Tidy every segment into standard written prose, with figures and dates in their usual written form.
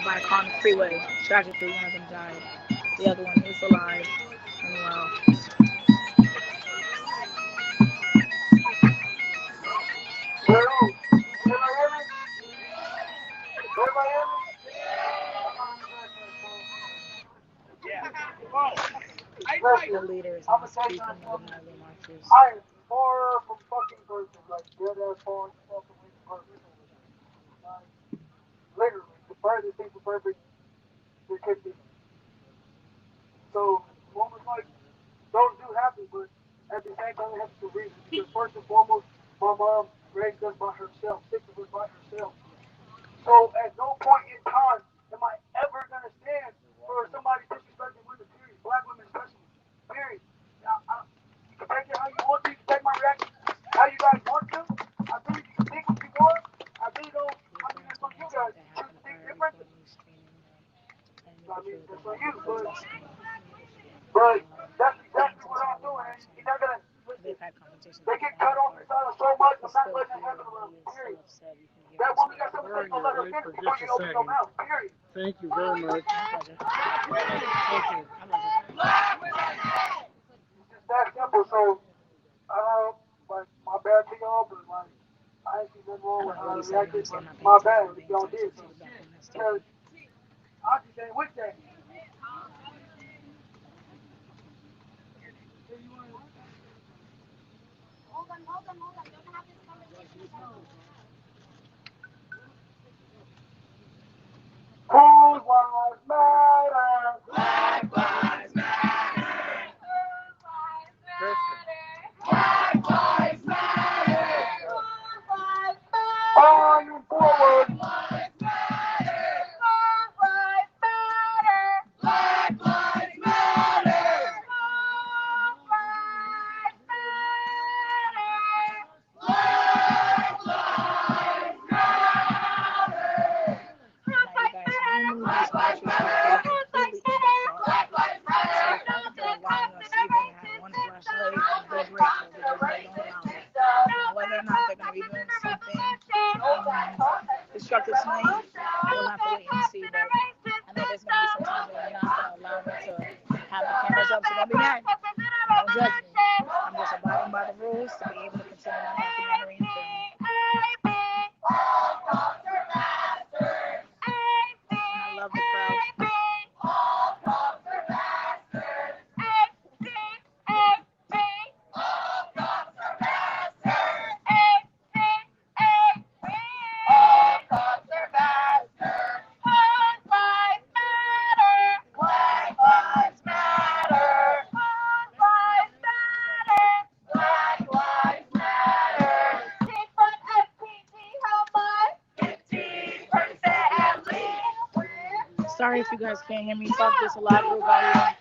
by a car on the freeway. Tragically, one of them died. The other one is alive and well. The leader is not speaking of another marchers. I am far from fucking perfect, like dead ass far from perfect. Like, literally, the furthest thing from perfect there could be. So, almost like those do happen, but at the same time, it happens for a reason. Because first and foremost, my mom raised us by herself, six of us by herself. So, at no point in time am I ever gonna stand for somebody disrespecting women. Period. Black women especially. Period. You can take it how you want to. You can take my reaction how you guys want to. I really you can think what you want. I really don't. I mean, that's on you guys. Choose to think different. So, I mean, that's on you. But that's exactly what I'm doing. And you're not gonna listen. They've had conversations They with get my cut off car. the side of so much. I'm He's not still letting that here happen around and me. he is still Period. upset. You can hear That him woman got screaming. something to say. Don't let her finish before you open your mouth. Period. Thank you very much. My pleasure. Thank you. My pleasure. It's just that simple. So, like, my bad to y'all, but like, I ain't see nothing wrong I'm with not how I really saying reacted, anything. but I'm not paying my attention. bad I'm if paying y'all did attention to the something. background that's Because talking. I just ain't with that. Whose lives matter? Black lives On and forward. Now, you guys, normally these marches are completely in the dark. So the fact that they're allowing us even to have one flashlight, I'm very grateful because they don't allow it. Now, whether or not they're going to be doing something destructive tonight, we'll have to wait and see. But I know there's going to be some times where they're not going to allow me to have the cameras up, so don't be mad. Don't judge me. I'm just abiding by the rules to be able to continue my documentary and film. And I love the crowd. Sorry if you guys can't hear me talk this a lot, real volume.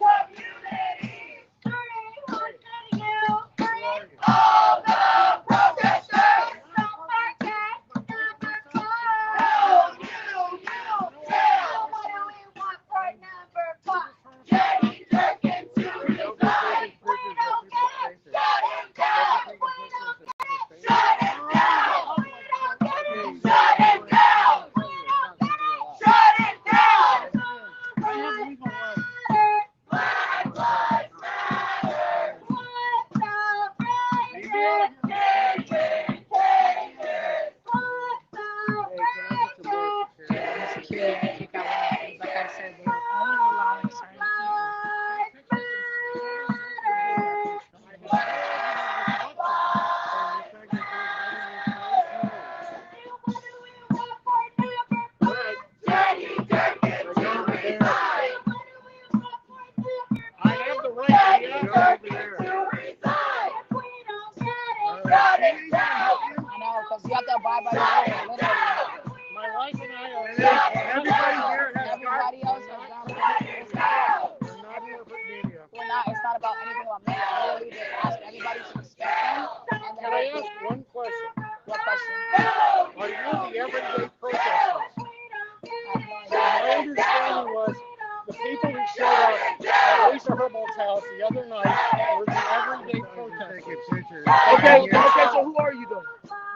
Okay, so who are you though?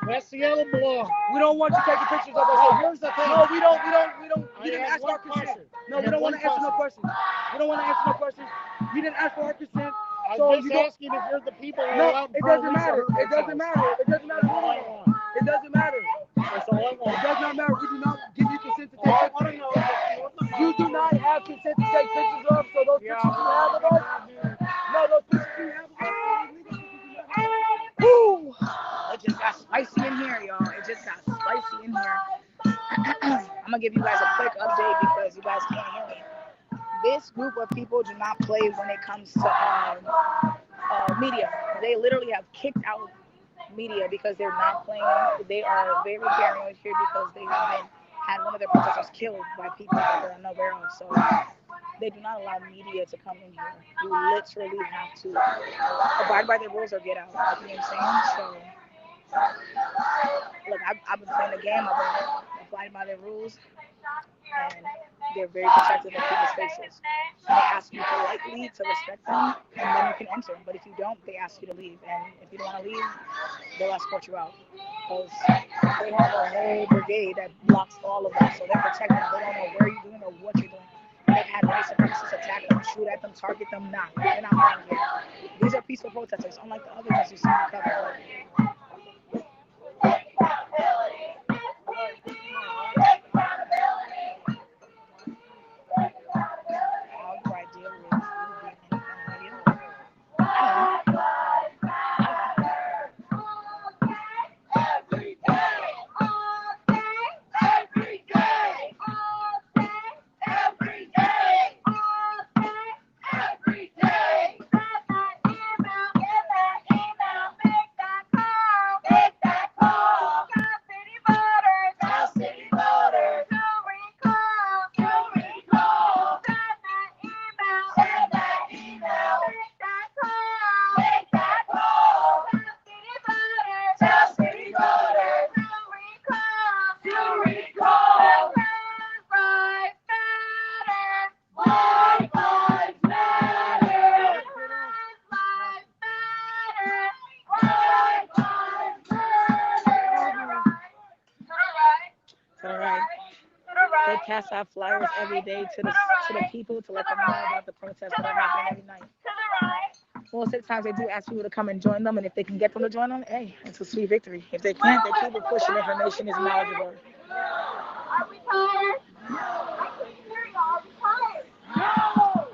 West Seattle Blog. We don't want you taking pictures of us. So here's the thing. No, we don't. I You didn't ask for our consent. question. No, we don't want to answer no questions. We don't want to answer no questions. You didn't ask for our consent. So I'm you just don't. asking if you're the people who No, allowed it Pearl doesn't Lisa matter. Herbert's It doesn't house. matter. It doesn't matter. That's all I want. It doesn't matter. That's all I It want. does not matter. We do not give you consent to All I take want to pictures. know is if you want the You do not have consent to take pictures of. So those Yeah, pictures you have of us. No, those pictures you have of us are illegal because you do not have. Woo! It just got spicy in here, y'all. It just got spicy in here. I'm gonna give you guys a quick update because you guys can't hear me. This group of people do not play when it comes to media. They literally have kicked out media because they're not playing. They are very paranoid here because they have had one of their protesters killed by people that they're unaware of. So they do not allow media to come in here. You literally have to abide by the rules or get out. You know what I'm saying? So, look, I've been playing the game. I've been abiding by the rules, and they're very protective of people's faces. And they ask you politely to respect them, and then you can enter. But if you don't, they ask you to leave. And if you don't want to leave, they'll escort you out. Because they have a whole brigade that blocks all of them. So they're protecting them. They don't know where you're doing or what you're doing. They've had white supremacists attack them, shoot at them, target them. Nah, they're not playing here. These are peaceful protesters, unlike the other ones you see in the cover. How do I deal with you being on the radio? I don't know. All right. They pass out flyers every day to the people to let them know about the protests that are happening every night. Most of the times they do ask people to come and join them, and if they can get them to join them, hey, it's a sweet victory. If they can't, they keep it pushing. Information is knowledgeable. Are we tired? I can hear y'all. Are we tired? No!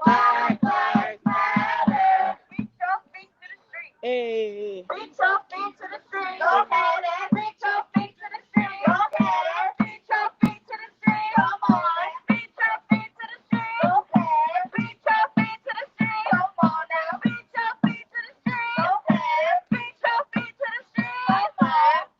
Black lives matter. Reach your feet to the street. Hey. Reach your feet to the street. Go ahead and reach your feet to the street. Go ahead. Reach your feet to the street. Come on. Reach your feet to the street. Go ahead. Reach your feet to the street. Come on now. Reach your feet to the street. Go ahead. Reach your feet to the street. Come on.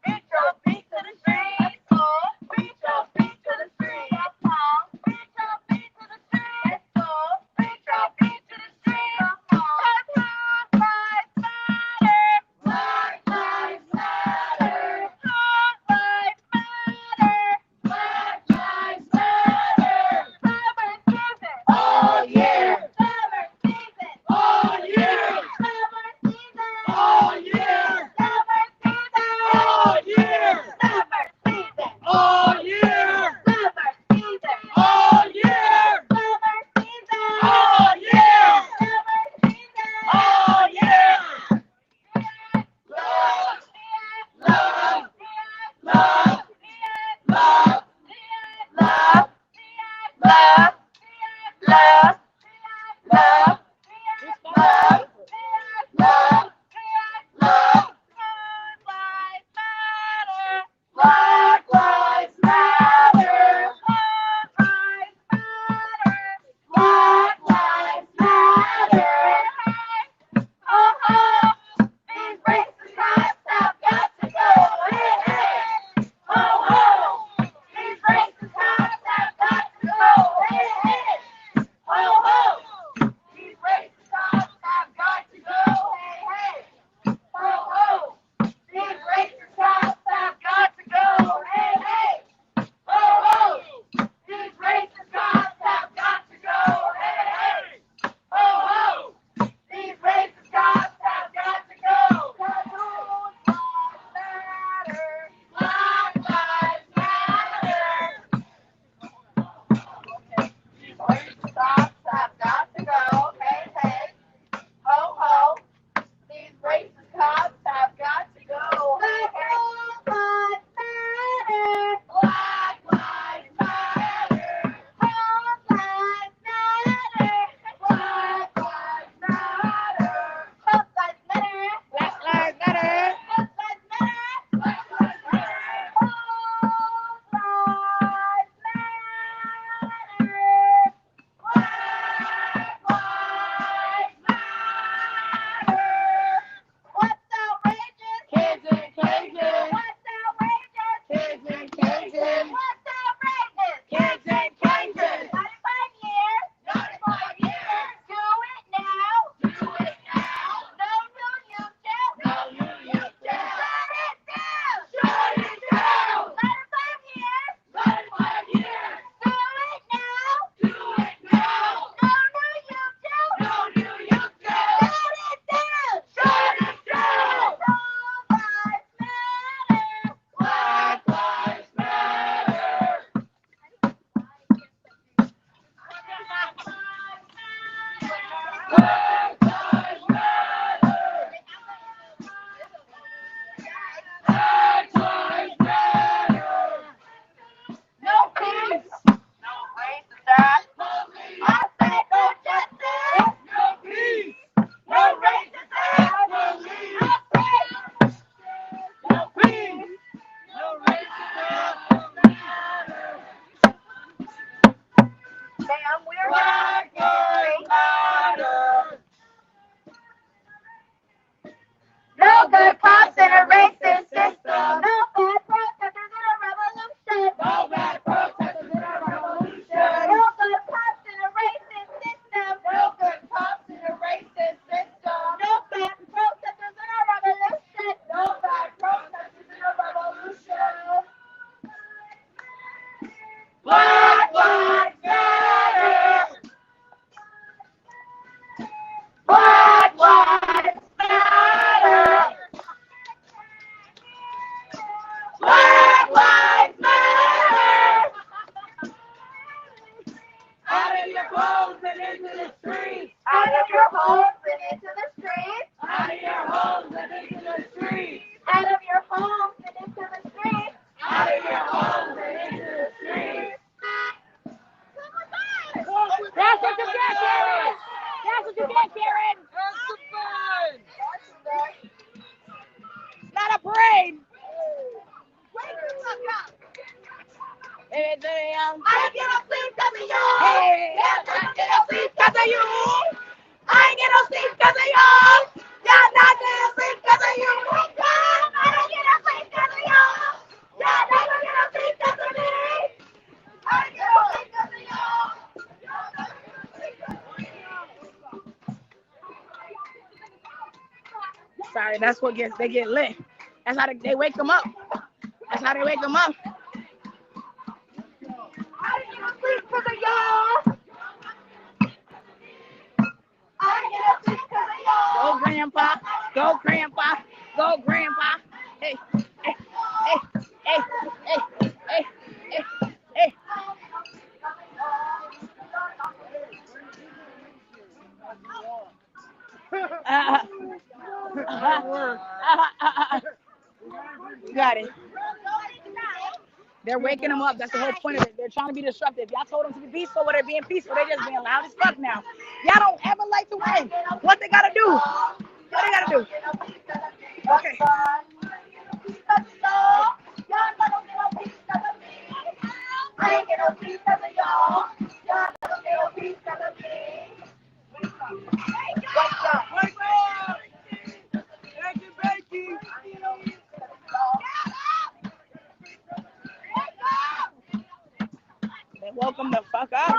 Baby, to the young. I ain't get no sleep 'cause of you. Hey. Yeah, I ain't get no sleep 'cause of you. I ain't get no sleep 'cause of you. Yeah, not get no sleep 'cause of you. I don't get no sleep 'cause of you. Yeah, not get no sleep 'cause of me. I ain't get no sleep 'cause of you. Sorry, that's what they get lit. That's how they wake them up. That's how they wake them up. I ain't get no sleep 'cause of you. I ain't get no sleep 'cause of you. Go grandpa, go grandpa, go grandpa. Hey, hey, hey, hey, hey, hey, hey, hey. You got it. They're waking them up. That's the whole point of it. They're trying to be disruptive. Y'all told them to be peaceful, but they're being peaceful. They're just being loud as fuck now. Y'all don't ever like to win. What they gotta do? What they gotta do? Okay. I ain't get no peace 'cause of y'all. Y'all don't get no peace 'cause of me. What's up? They woke them the fuck up.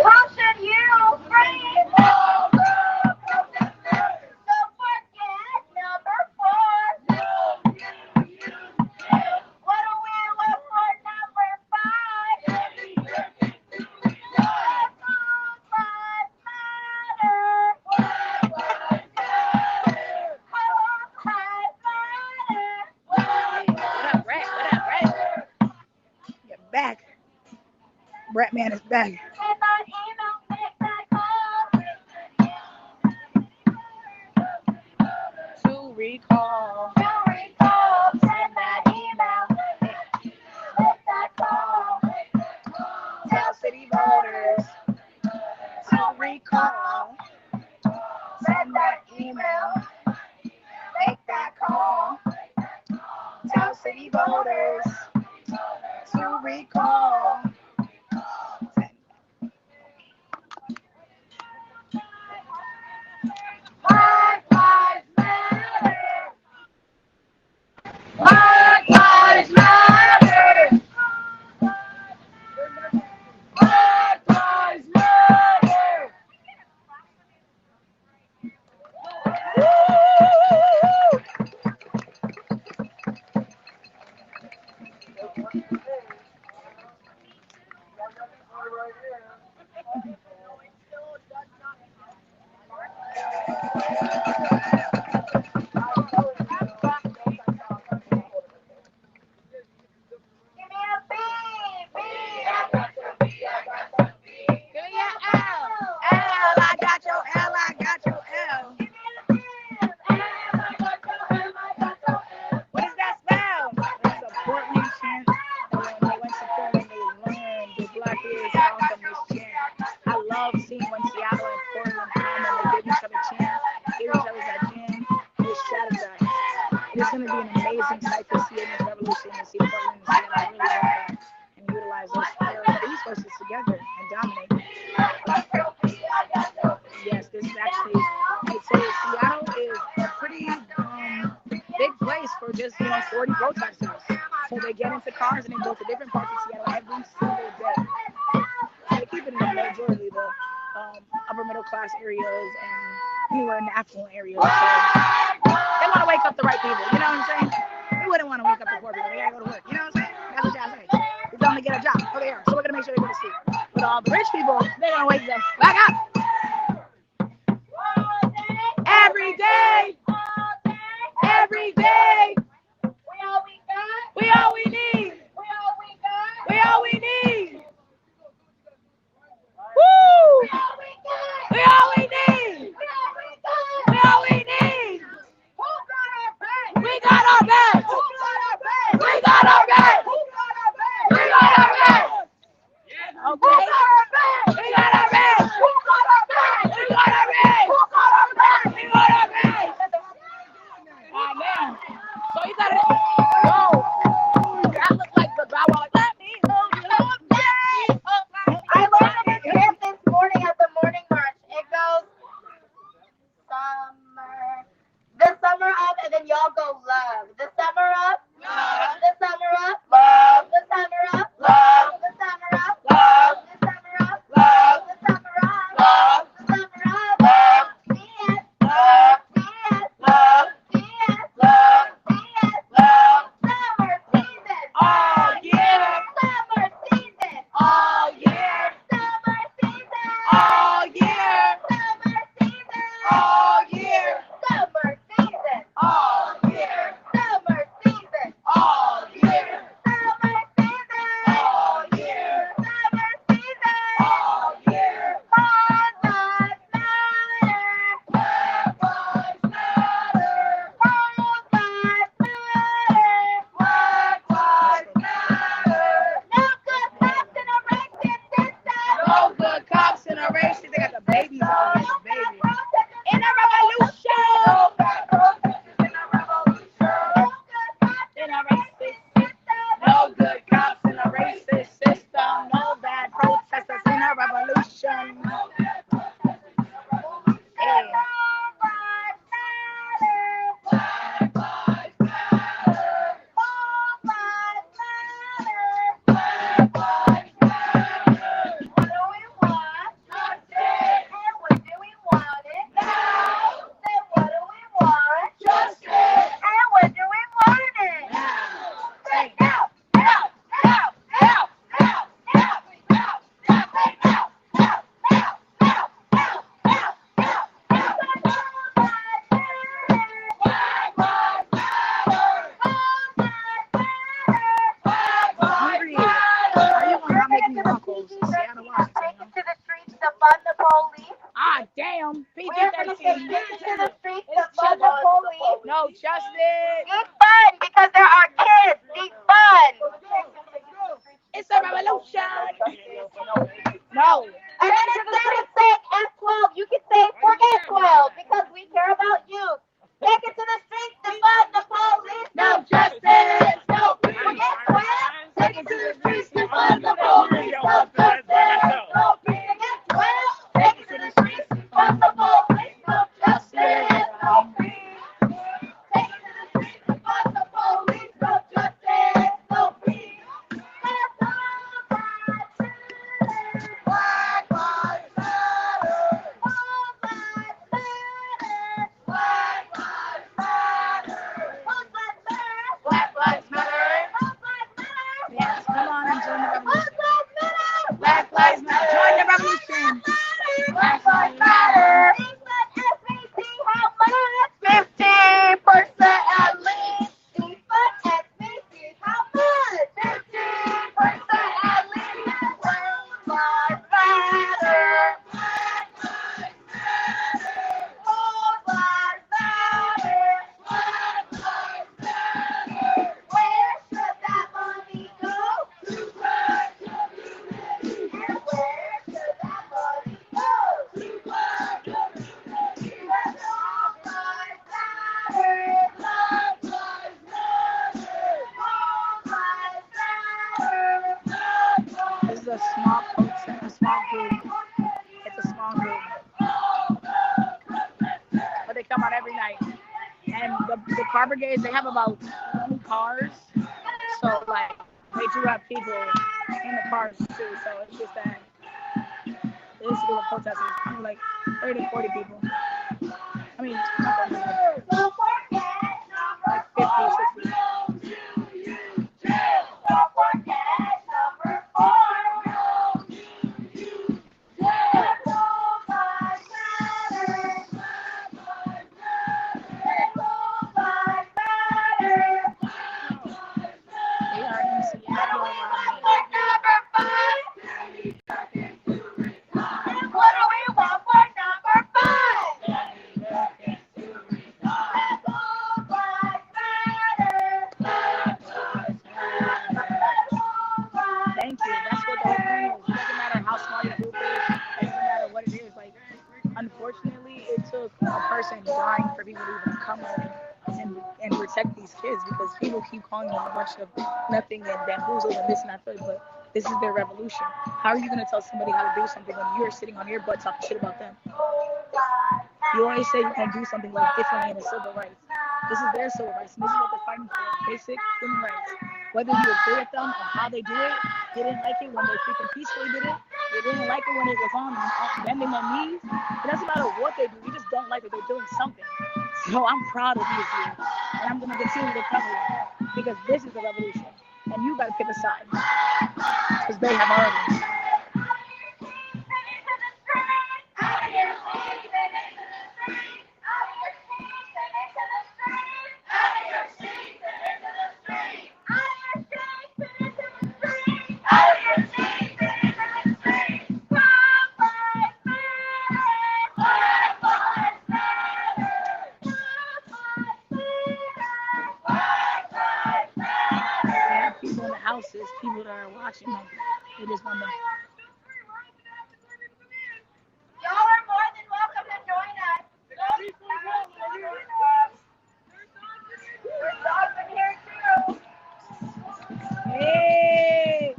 How should you free? Don't forget number 4. What do we look for number 5? What up, Brett? What up, Brett? You're back. Brett man is back. To recall. Send that email. Make that call. Tell city voters to recall. Send that email. Make that call. Tell city voters to recall. Black Lives Matter. Black Lives Matter. Black Lives Matter. Give me a B. I got your B. I got your B. Give me your L. L, I got your L, I got your L. Give me a M. I got your M. I got your M. What does that spell? It's a Portland chant. And when they went to Portland, they learned the Black Lives Matter from this chant. I love seeing when Seattle and Portland come and they give each other chants, give each other that jam. It's strategized. It's going to be an amazing sight to see in this revolution and see Portland and Seattle really work out and utilize their resources together and dominate. Yes, this is actually, I'd say Seattle is a pretty big place for just, 40 protesters. So they get into cars and they go to different parts of Seattle every single day. They keep it in the majority, the upper middle class areas and anywhere in the affluent areas. So they want to wake up the right people, you know what I'm saying? We wouldn't want to wake up the poor people. They gotta go to work, you know what I'm saying? That's what y'all say. We tell them to get a job. Oh, they are. So we're gonna make sure they go to sleep. But all the rich people, they're gonna wake them back up. Every day. Every day. We all we got. We all we need. We all we got. We all we need. Woo! We all we got. We all we need. We all we got. We all we need. Who got our back? We got our backs. Who got our So you gotta, yo, that look like the guy was like, let me hold you up, yeah. I learned the chant this morning at the morning march. It goes summer, the summer up, and then y'all go love. The summer up, love. The summer up, love. The summer up, love. The summer up, love. The summer up, love. The summer up, love. The summer up, love. Dance, love. Dance, love. Dance, love. Dance, love. Summer season. All year, Summer season. all year, Summer season. all year, Summer season. all year, Summer season. all year, Summer season. all year, Summer season. all year, Summer season. all year. All lives matter. Black lives matter. All lives matter. Black lives matter. No good cops in a racist system. No good cops in a race. They got the babies on this No baby. bad protesters In a revolution. No bad protesters in a revolution. No good cops In a racist system. No good cops in a racist system. No bad protesters in a revolution. Hey. Black lives matter. Black lives matter. What do we want? Justice. And when do we want it? Now. Then what do we want? Justice. And when do we want it? Now. Say now, now, now, now, now, now, now, now, say now, now, now, now, now, now, now, now. Black lives matter. All lives matter. All lives matter. I'm hungry. Are you gonna not make me waffles? Seattle, Take Washington. it to the streets to fund the police. Ah, damn. We're gonna take PG-13. it to the streets to It's fund the police. No justice. Defund because there are kids. Defund. It's a revolution. No. And then instead of saying F12, you can say forget 12 because we care about youth. Take it to the streets to fund the police. No justice. No peace. Forget 12. Take it to the streets to fund the police. No justice. No peace. Forget 12. Take it to the streets to fund the police. No justice. No peace. Take it to the streets to fund the police. No justice. No peace. That's all that matters. Black lives matter. All lives matter. Black lives matter. All lives matter. Black lives matter. All lives matter. Yes, come on and join the All revolution. lives matter. Black lives matter. Join the revolution. Black lives matter. matter. Defund SBC, how much? 15% at least. Defund SBC, how much? 15% at least. All lives matter. All lives matter. Where should that money go? And where should that money go? Because all lives matter. All lives matter. This is a small protest, a small group. It's a small group. But they come out every night. And the car brigades, they have about 20 cars. So, like, they do have people in the cars, too. So, it's just that this group of protesters, like 30 to 40 people. I mean, not 30, Don't forget number like 50, 60. Don't forget number 4. All lives matter. All lives matter. They are in Seattle. For number 5. And what do we want for number 5? protect these kids because people keep calling them a bunch of nothing and bamboozled and this and that. But this is their revolution. How are you going to tell somebody how to do something when you're sitting on your butt talking shit about them? You always say you can do something like differently in the civil rights. This is their civil rights, and this is what they're fighting for, basic human rights. Whether you agree with them on how they do it, they didn't like it when they freaking peacefully did it, they didn't like it when it was on bending their knees. It doesn't matter what they do, we just don't like it, they're doing something. So I'm proud of these youth, and I'm going to continue to cover them, because this is the revolution, and you got to pick a side, because they have already. People in the houses, people that are watching them, they just want to. Y'all are more than welcome to join us. There's dogs in here too. Hey!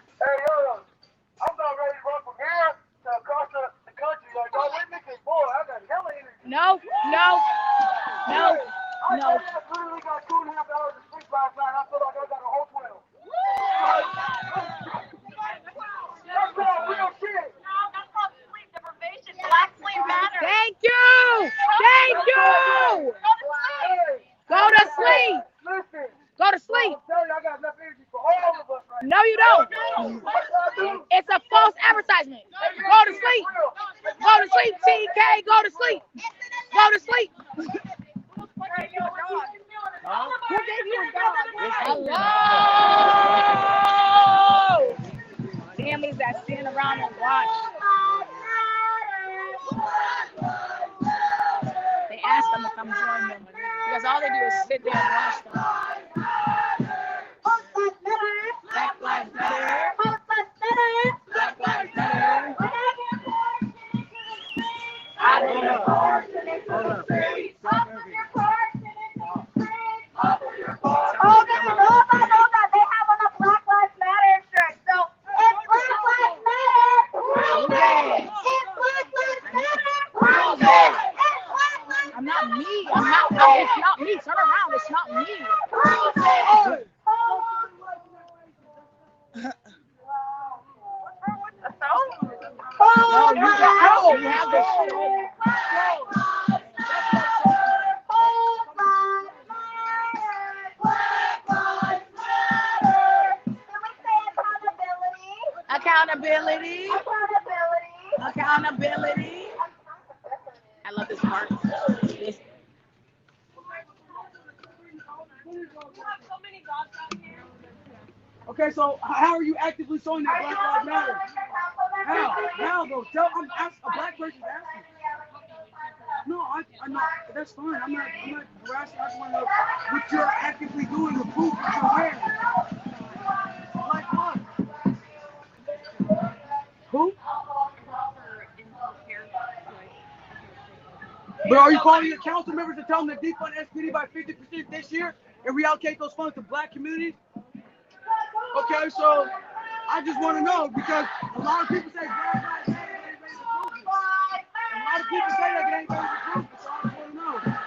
Hey, I'm about ready to run from here to across the country. Like, y'all with me? 'Cause, boy, I got hella energy. No. I literally got 2.5 hours of sleep last night. I feel like I got a whole 12. That's called real shit. No, that's called sleep deprivation. Black sleep matters. Thank you! Go to sleep! Listen, Go to sleep! I'm telling you, I got enough energy for all of us right now. No, you don't. It's a false advertisement. Go to sleep. Go to sleep, TK. Go to sleep. Go to sleep. Who gave you a dog? Hello. Families that stand around and watch. They ask them to come join them because all they do is sit there and watch them. Black Lives Matter. Black Lives Matter. I don't know. Hold on. They have on a Black Lives Matter shirt. So it's Black Lives Matter. It's Black Lives Matter. I'm not me. It's not me. Turn around. It's not me. No, you have this shit. Accountability. I love this part. Okay, so how are you actively showing that Black Lives Matter? How though? A black person's asking. No, I'm not. That's fine. I'm not harassing. I just want to know what you're actively doing to prove that you're wearing. Like what? Who? But are you calling your council members to tell them to defund SPD by 50% this year and reallocate those funds to black communities? Okay, so I just want to know because a lot of people say Black Lives Matter ain't ready to prove it. A lot of people say that it ain't ready to prove it, so I just want to know.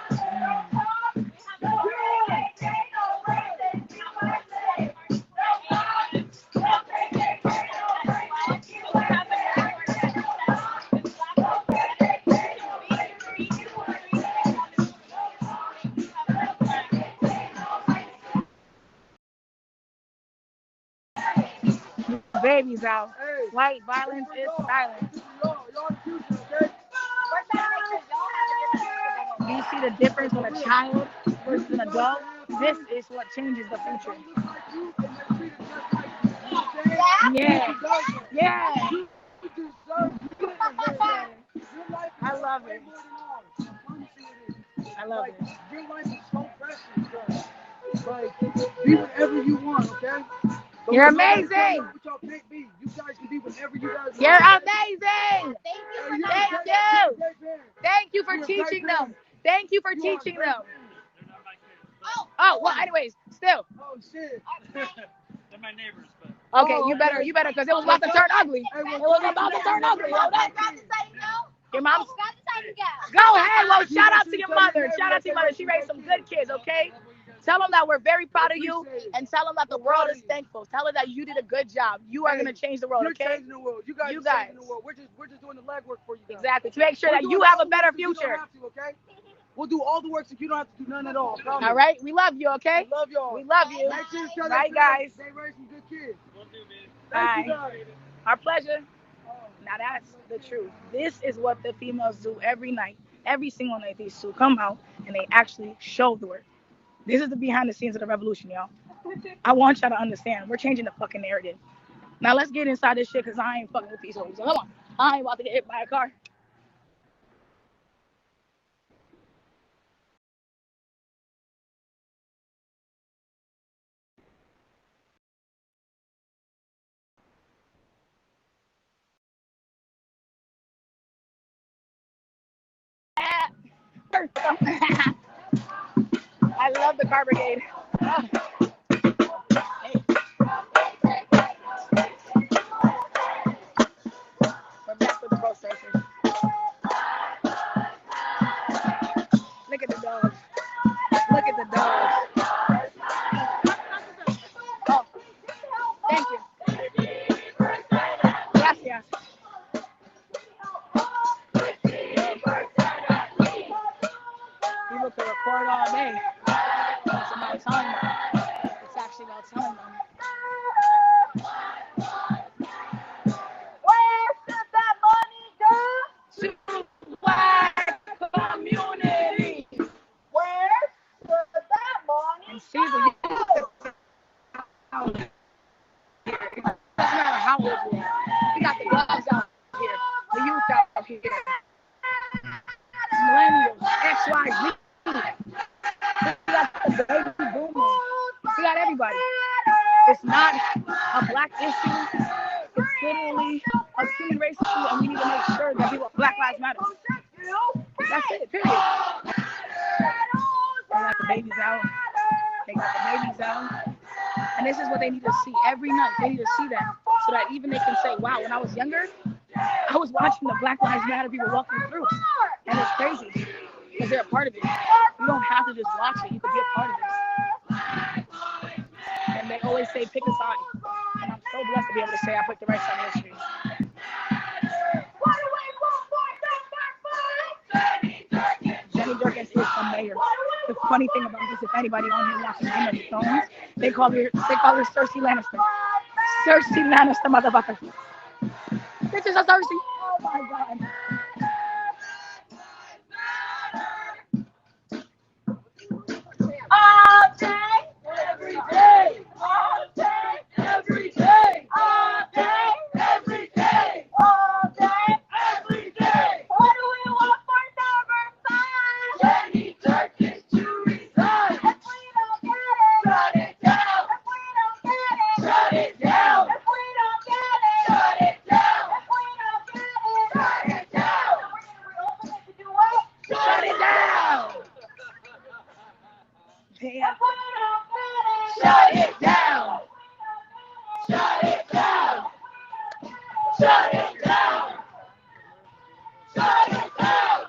Babies out. White violence is silent. Do you see the difference with a child versus an adult? This is what changes the future. Yeah. I love it. Your life is so precious, like, be whatever you want, okay? You're amazing. You guys can be whatever you guys want. You're amazing. Thank you for teaching them. Thank you for teaching them. Oh, well, anyways, still. Oh shit. They're my neighbors, but Okay, you better, because it was about to turn ugly. It was about to turn ugly. Hold up. Your mom's. Go ahead. Well, shout out to your mother. Shout out to your mother. She raised some good kids, okay? Tell them that we're very proud of you, and tell them that the world is thankful. Tell her that you did a good job. You are gonna change the world, You're okay? changing the world. You guys are changing the world. We're just doing the legwork for you guys. Exactly. To make sure that you have a better future. You don't have to, okay? We'll do all the work so you don't have to do none at all. Promise. All right. We love you, okay? We love y'all. We love you. Make sure you tell Right, them guys. They raised some good kids. we'll do, baby. Thank you guys. Our pleasure. Now that's the truth. This is what the females do every night. Every single night, these two come out and they actually show the work. This is the behind the scenes of the revolution, y'all. I want y'all to understand. We're changing the fucking narrative. Now let's get inside this shit because I ain't fucking with these hoes. So come on. I ain't about to get hit by a car. I love the car brigade. Hey. We're back with the protesters. Look at the dogs. Look at the dogs. Oh, thank you. Gracias. People could record all day. It's about telling them. It's actually about telling them. Where should that money go? To black community. Where should that money And Caesar, you go? doesn't matter how old you are. We got the dogs out here, the youth out here, millennials, XYZ. We got the baby boomers. We got everybody. It's not a black issue. It's literally a human race issue, and we need to make sure that people, Black Lives Matter. That's it, period. They got the babies out. They got the babies out. And this is what they need to see every night. They need to see that so that even they can say, wow, when I was younger, I was watching the Black Lives Matter people walking through. And it's crazy because they're a part of it. You don't have to just watch it. You can be a part of it. And they always say, pick a side. And I'm so blessed to be able to say I picked the right side of history. Jenny Durkins is the mayor. The funny thing about this, if anybody on here watching Game of Thrones, they call her Cersei Lannister. Cersei Lannister, motherfucker. Bitches are Cersei. Oh my god. All day, Every day. all day, Every day. all day, Every day. all day. Every day. What do we want for number 5? Jenny Durkins to resign. If we don't get it, Shut it down. if we don't get it, Shut it down. if we don't get it, Shut it down. if we don't get it, Shut it down. we're open to do what? Shut it down. Damn. If we don't get it, Shut it down. Shut it down. Shut it down. Shut it down.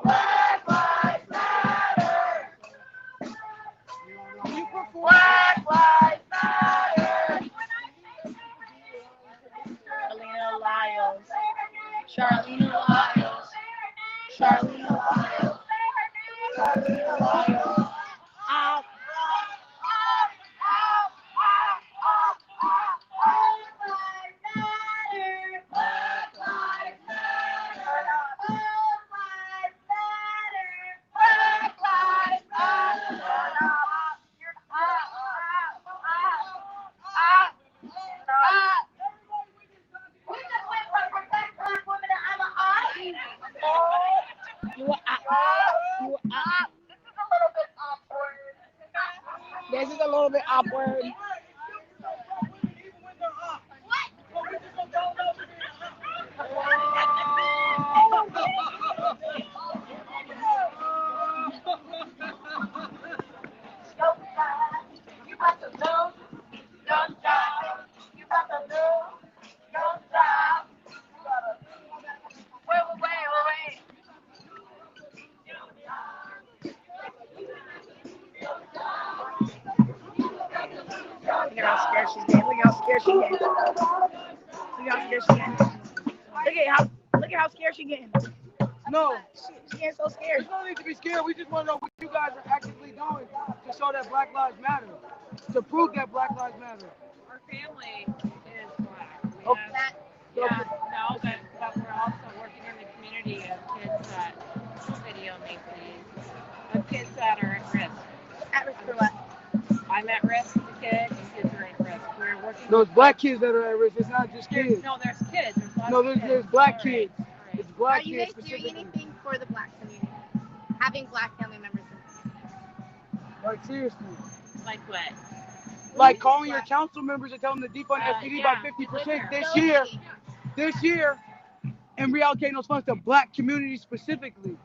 Black Lives Matter. Black Lives Matter. Alina Lyles. Charlene Lyles. Charlene Lyles. Charlene Lyles. Ow. Black Lives Matter. Black Lives Matter. You are you are This is a little bit awkward. Look how scared she getting. Look how scared she getting. Look at how scared she getting. No, She getting so scared. there's no need to be scared. We just want to know what you guys are actively doing to show that Black Lives Matter, to prove that Black Lives Matter. Our family is black. We Okay. have, yeah, no, but we're also working in the community of kids that, video me please, of kids that are at risk. At risk for what? I'm at risk as a kid, and kids are at risk. We're working Those with black kids that are at risk, it's not just kids. No, there's kids. There's lots No, of there's kids. black All right, kids. all right. It's black Are you kids guys doing specifically. anything for the black community? Having black family members? Like seriously. Like what? Like calling your council members and telling them to defund SPD by yeah. 50% this year, and reallocating those funds to black communities specifically.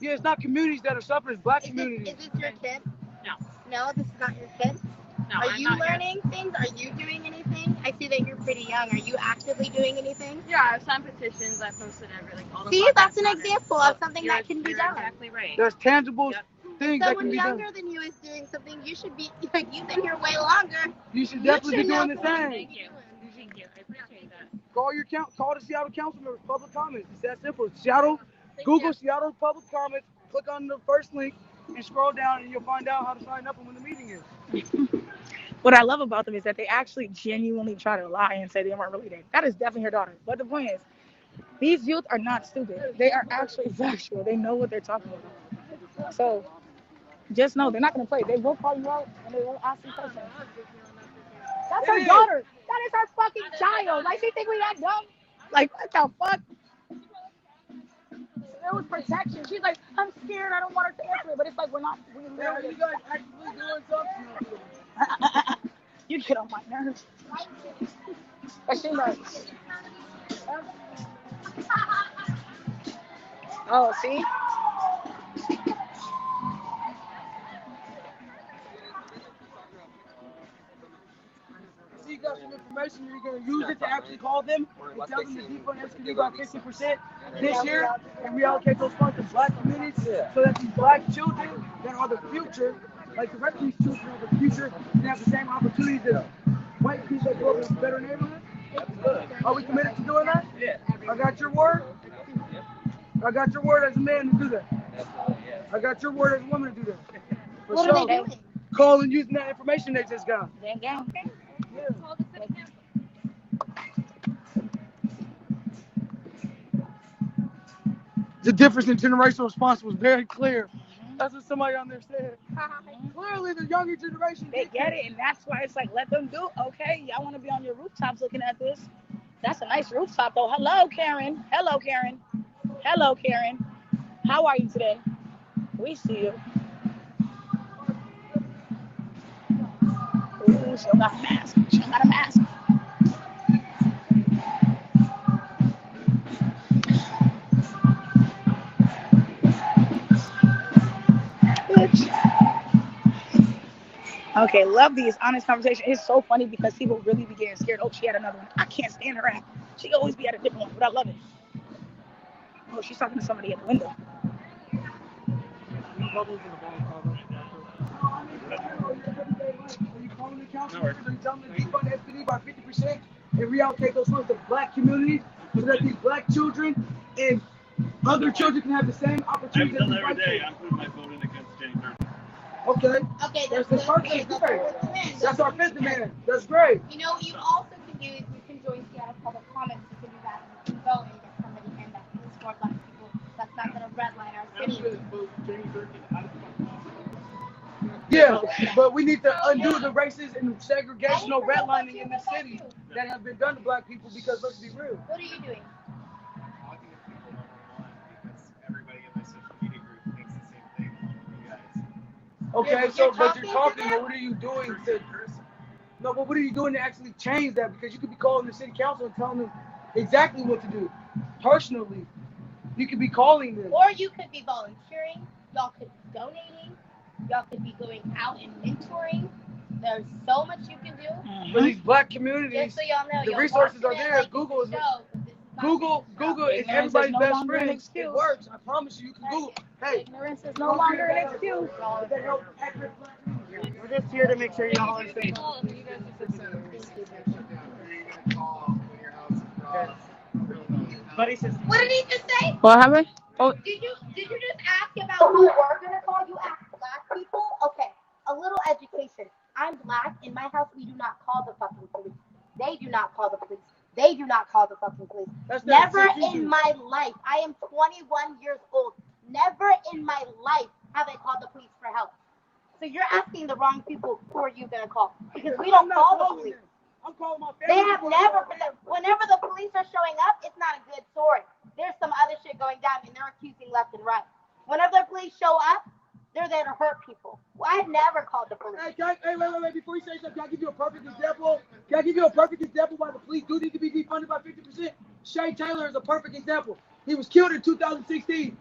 Yeah, it's not communities that are suffering, it's black communities. Is this your kid? No. No, this is not your kid? No, Are I'm you not learning things? Are you doing anything? I see that you're pretty young. Are you actively doing anything? Yeah, I've signed petitions. I posted everything. All the See, Black that's an Lives Matter. example of something You're- that can be you're done. exactly right. There's tangible Yep. things that can Someone be done. younger than you is doing something. You should be, like, you've been here way longer. You should definitely be should know doing the what same. Thank you. Thank you. I appreciate that. Call the Seattle council members, public comments. It's that simple. Google Seattle public comments, click on the first link, and scroll down, and you'll find out how to sign up and when the meeting is. What I love about them is that they actually genuinely try to lie and say they weren't really there. That is definitely her daughter. But the point is, these youth are not stupid. They are actually factual. They know what they're talking about. So just know they're not going to play. They will call you out and they will ask you questions. That's her daughter. That is her fucking child. Like, she think we that dumb? Like, what the fuck? It was protection. She's like, I'm scared. I don't want her to answer it. But it's like, we're not. We Yeah, literally. you guys actively doing something. You get on my nerves. But she like, oh, see? So you got some information, you're going to use it to actually call them and tell them to defund SPD by 50% this year and reallocate those funds to black communities so that these black children that are the future, like the rest of these children are the future, can have the same opportunities as white people that grow up in a better neighborhood. Are we committed to doing that? Yeah. I got your word. I got your word as a man to do that. I got your word as a woman to do that. For What sure. are they doing? Calling, using that information they just got. Gang, gang. The difference in generational response was very clear. That's what somebody on there said. Clearly, the younger generation. They get it, and that's why it's like, let them do. Okay, y'all want to be on your rooftops looking at this? That's a nice rooftop, though. Hello, Karen. Hello, Karen. Hello, Karen. How are you today? We see you. Ooh, she don't got a mask. She don't got a mask. Okay, love these honest conversations. It's so funny because people really be getting scared. Oh, she had another one. I can't stand her act. She always be at a different one, but I love it. Oh, she's talking to somebody at the window. Are you calling the council? Are you telling them to defund SPD by 50% and reallocate those funds to black communities so that these black children and other children can have the same I've opportunities as done these every white day. kids? I'm putting my vote in against Jane Durden. Okay. Okay, That's that's the first okay, thing. that's Great. our fifth demand. That's our fifth demand. That's great. You know what you also can do is you can join Seattle Public Comments. You can do that. You can go and get somebody in that is for black people. That's not going to redline our city. Yeah, but we need to undo the racist and segregational redlining in the city that have been done to black people because let's be real. What are you doing? Talking to people one-on-one because everybody in my social media group thinks the same thing along with you guys. Okay, so but you're talking, but what are you doing to no, but what are you doing to actually change that? Because you could be calling the city council and telling them exactly what to do. Personally. You could be calling them. Or you could be volunteering. Y'all could be donating. Y'all could be going out and mentoring. There's so much you can do. For these black communities, Just so y'all know, the y'all resources watching are it there. like Google it's is a show, but this is not Google a show. is Ignorance everybody's is no best longer an friend. excuse. It works. I promise you can Google. Hey, Ignorance is no longer an excuse. that help accurate black communities. We're just here to make sure y'all are safe. You guys just Buddy says. What did he just say? What happened? Oh, Did you just ask about who we're gonna call? You asked black people? Okay, a little education. I'm black. In my house, we do not call the fucking police. They do not call the police. They do not call the fucking police. That's not Never what you in do. my life. I am 21 years old. Never in my life have I called the police for help. So you're asking the wrong people who are you gonna call? Because we I'm don't not call the calling police. them. I'm calling my family. They have never, whenever the police are showing up, it's not a good story. There's some other shit going down and they're accusing left and right. Whenever the police show up, they're there to hurt people. Well, I've never called the police. Hey, wait. Before you say something, can I give you a perfect example? Can I give you a perfect example why the police do need to be defunded by 50%? Shay Taylor is a perfect example. He was killed in 2016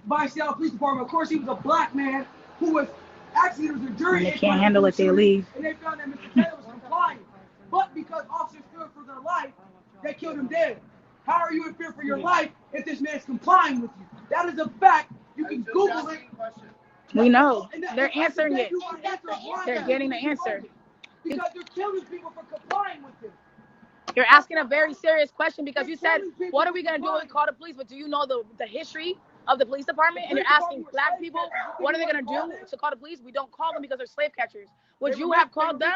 by Seattle Police Department. Of course, he was a black man who was actually, there was a jury. when they can't handle it, they leave. And they found that Mr. Taylor was complying. But because officers feared for their life, they killed him dead. How are you in fear for your life if this man's complying with you? That is a fact. You can Google it. We know. And They're answering they it. do want to answer why They're that getting the is answer. Because they're killing people for complying with it. You're asking a very serious question because you said, what are we going to do when we call the police? But do you know the history of the police department? And you're asking black people, what are they going to do to call the police? We don't call them because they're slave catchers. Would you have called them?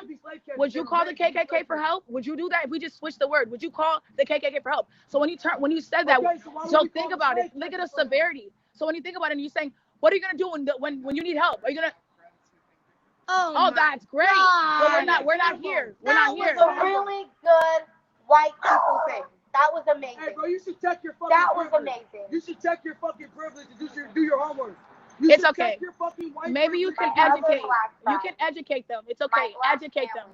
Would you call the KKK for help? Would you do that if we just switched the word? Would you call the KKK for help? So when you said that, so think about it. Look at the severity. So when you think about it and you're saying, what are you going to do when you need help? Are you going to? Oh, that's great. Well, we're not here. We're not here. That was a really good white people thing. That was amazing. Hey, bro, you should check your fucking That was privilege. amazing. You should check your fucking privilege and do your homework. You It's should okay. check your fucking white Maybe you can privilege. educate. You can educate them. It's okay. Educate them.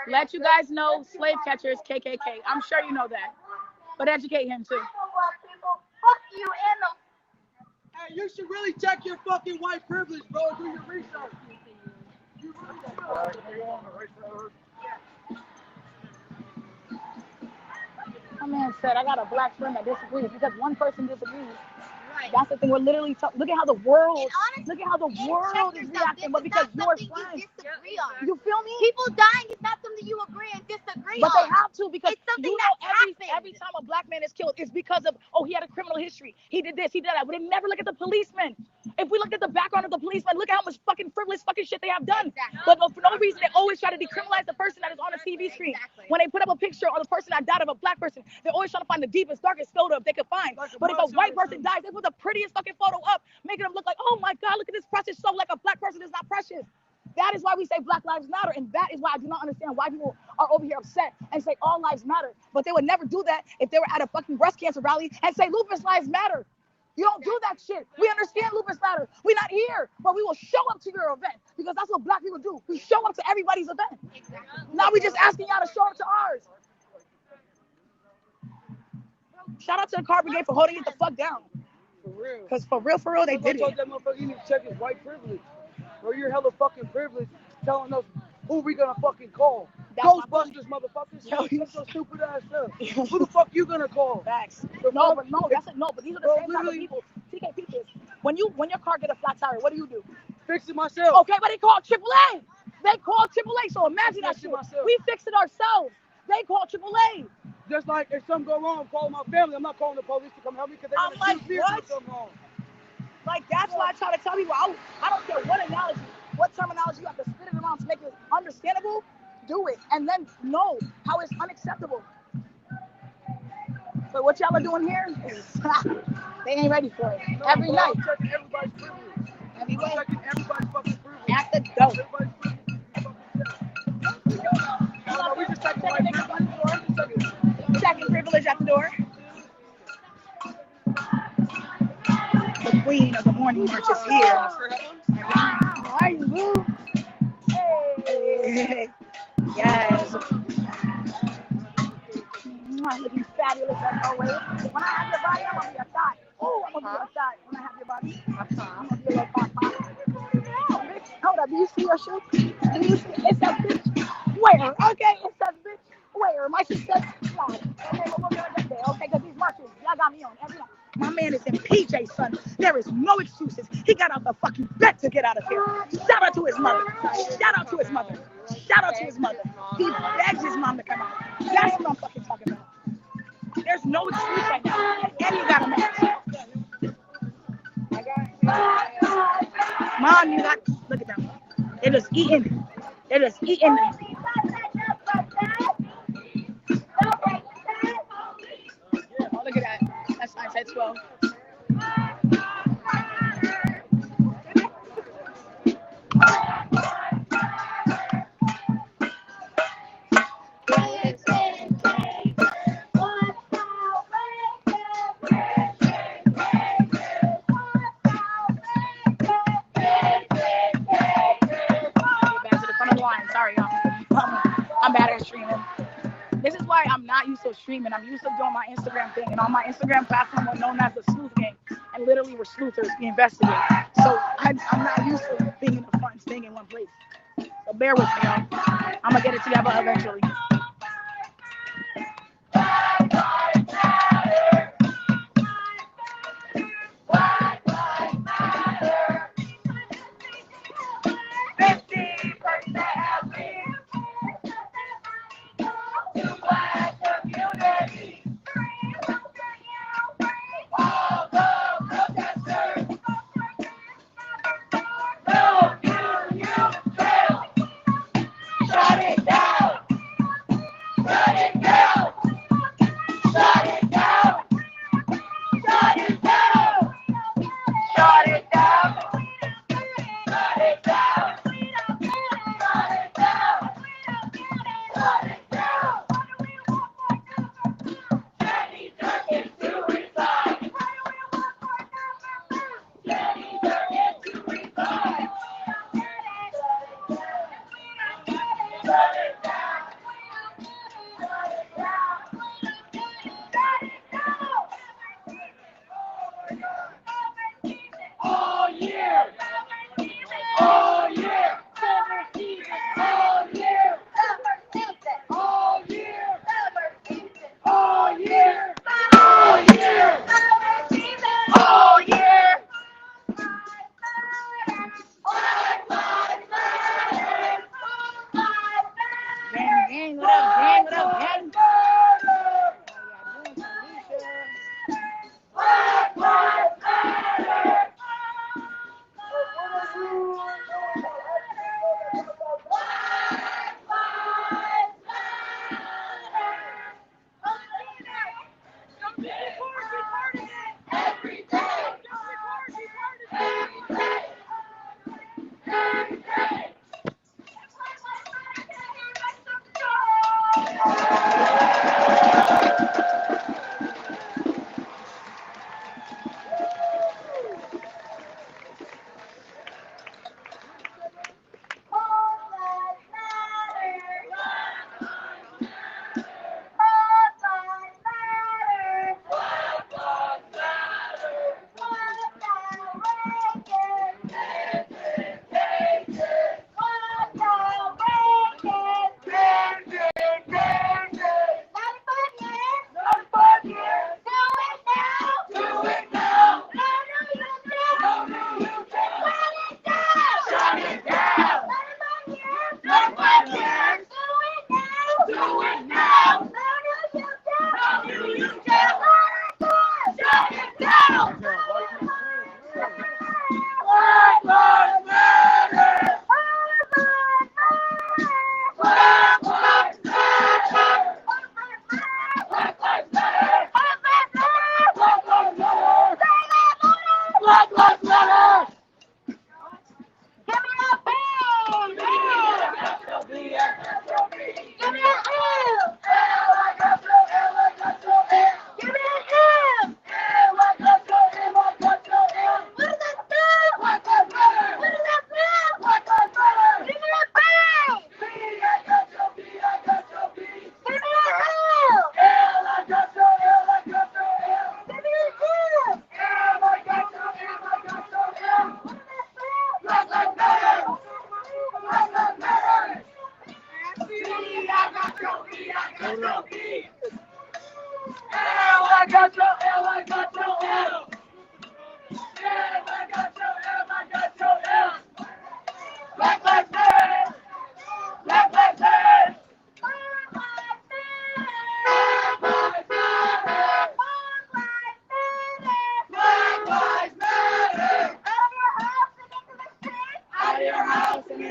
Let you guys know slave catchers, KKK. I'm sure you know that. But educate him too. I know black people. Fuck you and them. Hey, you should really check your fucking white privilege, bro. Do your research. You really My man said, I got a black friend that disagrees because one person disagrees. Right. That's the thing. We're literally look at how the world, And honestly, look at how the world is reacting, but because you're friends. you disagree on. You feel me? People dying is not something you agree and disagree But on. they have to because It's something you know that every time a black man is killed, it's because of, oh, he had a criminal history. He did this, he did that. But they never look at the policeman. If we look at the background of the policeman, look at how much fucking frivolous fucking shit they have done. Exactly. But for no reason, they always try to decriminalize the person that is on a TV screen. Exactly. When they put up a picture of the person that died of a black person, they're always trying to find the deepest, darkest photo if they can find. But if a white person dies, they put the prettiest fucking photo up, making them look like, oh my God, look at this precious soul, like a black person is not precious. That is why we say Black Lives Matter, and that is why I do not understand why people are over here upset and say all lives matter. But they would never do that if they were at a fucking breast cancer rally and say lupus lives matter. You don't do that shit. We understand lupus matter. We're not here, but we will show up to your event because that's what black people do. We show up to everybody's event. Exactly. Now we just asking y'all to show up to ours. Shout out to the Car Brigade for holding it the fuck down. For real. Because for real, they did I told it. that motherfucker, you need to check his white privilege. Bro, you're hella fucking privileged telling us who we gonna fucking call. That's Ghostbusters, motherfuckers. Yo, you- That's so stupid ass stuff. Who the fuck you gonna call? Facts. The No, fuck? but no, that's it. No, but these are the Bro, same type of literally- people. TK, peep this. When your car get a flat tire, what do? Fix it myself. Okay, but they call AAA. They call AAA. So imagine that Fix it shit. myself. We fix it ourselves. They call AAA. Just like if something go wrong, I'm calling my family. I'm not calling the police to come help me because they're I'm gonna like, shoot me if what? something wrong. Like, that's why I try to tell people, I don't care what analogy, what terminology you have to spit it around to make it understandable, do it. And then know how it's unacceptable. But what y'all are doing here is, they ain't ready for it. No, Every bro, night. I'm checking everybody's privilege. Every I'm way. checking everybody's fucking privilege. At the door. Everybody's privilege is fucking checked. No, we just checking white privilege. Second privilege at the door. The queen of the morning march is here. How are you, boo? Hey. Yes. Looking fabulous as always. When I have your body, I'm gonna be a thought. Oh, I'm gonna be a thought. When I have your body, I'm gonna be a little pop. Bitch, hold up. Do you see your shit? Do you see? It says bitch. Where? Okay, it says bitch. Where? My shit says fly. Okay, well, we're gonna get there. Okay, because these marches, y'all got me on every night. My man is in PJ, son. There is no excuses. He got out the fucking bed to get out of here. Shout out to his mother. Shout out to his mother. Shout out to his mother. He begged his mom to come out. That's what I'm fucking talking about. There's no excuse right now. And you got a mask. Mom, you got, look at them. They're just eating. They're just eating. Oh, look at that. That's nice. That's 12. Sorry, I'm bad at streaming. This is why I'm not used to streaming. I'm used to doing my Instagram thing. And on my Instagram platform, we're known as the Sleuth Gang. And literally, we're sleuthers. We investigate. So I'm not used to being in the front, staying in one place. So bear with me, y'all. I'm going to get it together eventually.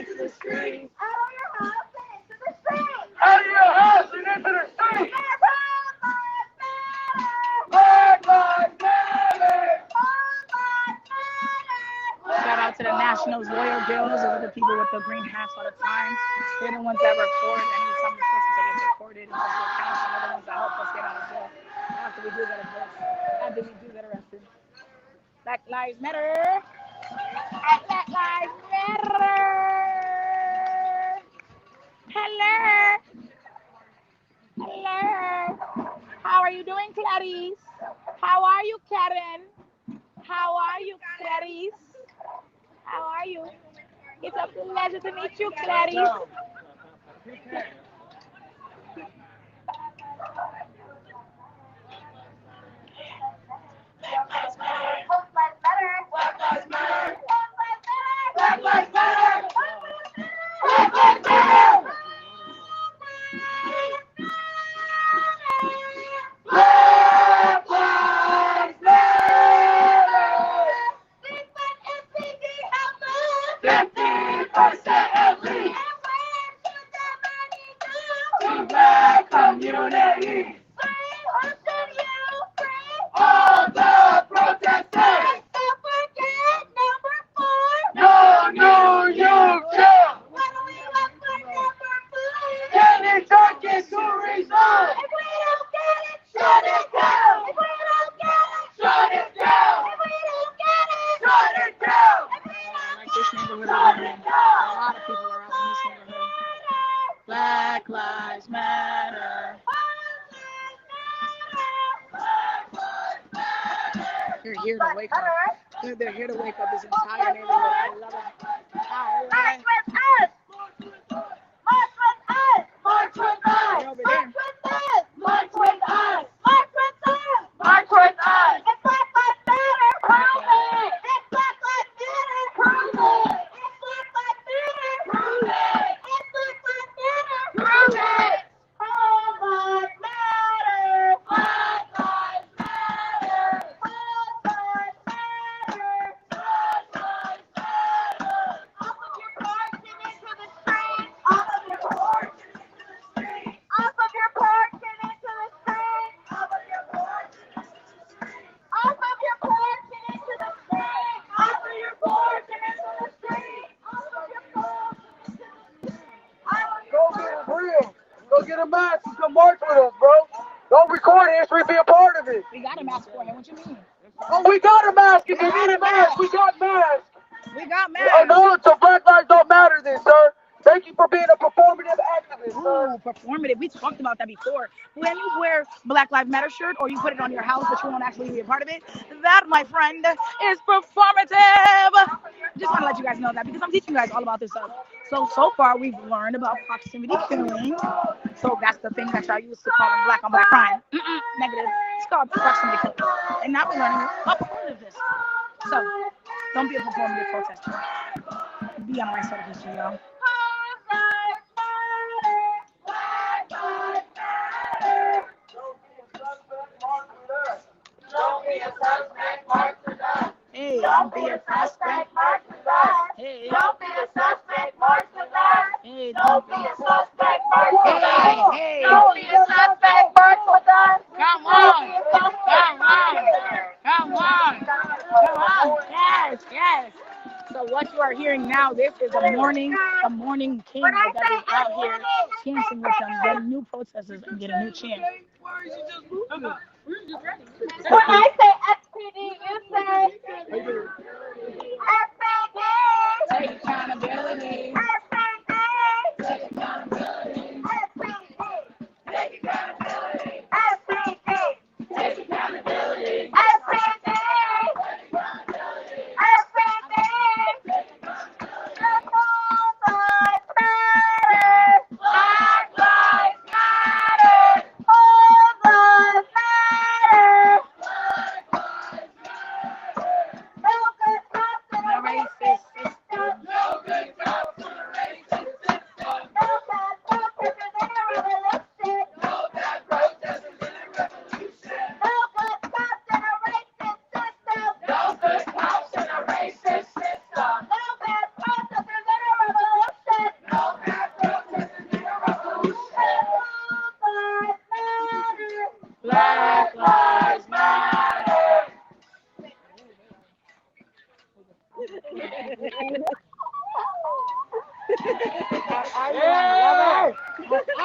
into the streets. Out of your house and into the street. Black Lives Matter. Shout out to the Nationals loyal girls. Those are the people with the green hats all the time. They're the ones that record anytime the process that gets recorded and goes to accounts. They're the ones that help us get out of jail after we do get arrested. After we do get arrested. Black Lives Matter. Black Lives Matter. Hello. Hello. How are you doing, Clarice? How are you, Karen? How are you, Clarice? How are you? It's a pleasure to meet you, Clarice. Community. All the protesters. No New York. Any turkeys to resign. Shut it down. Shut it down. Shut it down. Like this neighborhood over here. A lot of people are out in this neighborhood. Black Lives Matter. They're here to wake up. They're here to wake up this entire neighborhood. I love it. I love it. March with us! They're over there. March with us! March with us! March with us! It's Black Lives Matter! Prove it! It's Black Lives Matter! Prove it! It's Black Lives Matter! Prove it! It's Black Lives Matter! Prove it! All lives matter! Black lives matter! Black lives matter! Black lives matter! Off of your porch and into the streets! Off of your porch! Off of your porch and into the street. Off of your porch and into the street. Off of your porch and into the street. Off of your porch and into the street. Off of your porch and into the street. Go get it real. Go get a mask and come march with us, bro. Don't record history, be a part of it. We got a mask for him. What you mean? Oh, we got a mask. If you need a mask, we got masks. We got Oh, masks. no, so Black Lives don't matter then, sir. Thank you for being a performative activist, sir. Ooh, performative. We talked about that before. When you wear Black Lives Matter shirt or you put it on your house but you won't actually be a part of it, that, my friend, is performative. Just want to let you guys know that because I'm teaching you guys all about this stuff. So far we've learned about proximity killing. So that's the thing that y'all used to call black on black crime. Negative. It's called proximity killing. And now we're learning about performativeness. So don't be a performative protester. Be on the right side of history, y'all. Don't be a suspect, march with us. Hey, Don't be a suspect, march with us. Hey, Don't be a suspect, march with us. hey, Don't be a suspect, march with us. hey. Don't be a suspect, march with us. Come on. Come on. Yes. So what you are hearing now, this is a morning king that is out here chanting with them, getting new protesters and getting new chants. When I say SPD, you say SPD. Take accountability. SPD. Take accountability. SPD. Take accountability. SPD. Take accountability. SPD. Black lives matter. All lives matter. Black lives matter.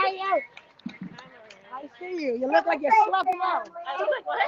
out. I see you. You look like you're sloughing out. I look like what?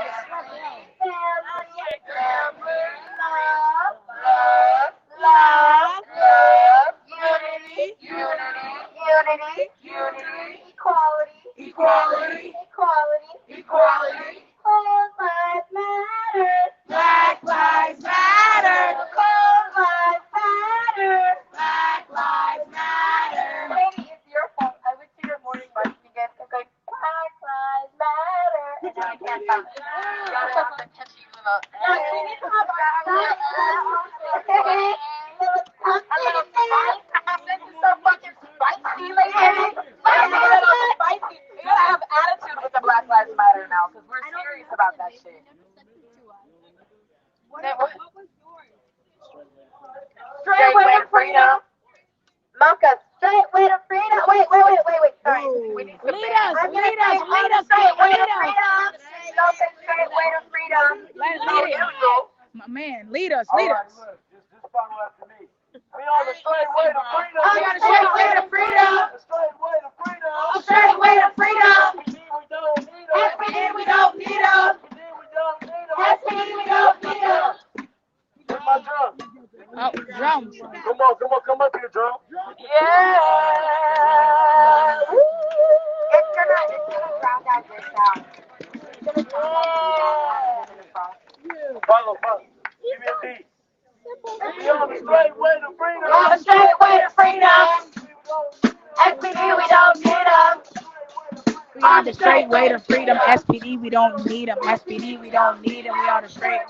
Equality. All lives matter. Black lives matter. All lives matter. Black lives matter. Maybe it's your fault. I went to your morning march again. I'm going, Black Lives Matter. And now I can't stop it. Gotta have the catchy little. This is so fucking spicy, lady. Spicy. You gotta have attitude with the Black Lives Matter now, because we're serious about that shit. Straight way to freedom. Mocha, straight way to freedom. Wait. Sorry. We need some Lead us. straight way to freedom. Don't say straight way to freedom. Lead us. My man, lead us. All right, look, just follow after me. We on the straight way to freedom. We got a straight way to freedom. The straight way to freedom. A straight way to freedom. SPD, we don't need them. SPD, we don't need them. SPD, we don't need them. SPD, we don't need them. Where's my drum? Oh, drums. Come up here, drum. Yeah. Woo. It's gonna drown out your sound. Follow. Give me a beat. We on the straight way to freedom. On the straight way to freedom. SPD, we don't need them. We on the straight way to freedom. SPD, we don't need them. SPD, we don't need them. We on the straight.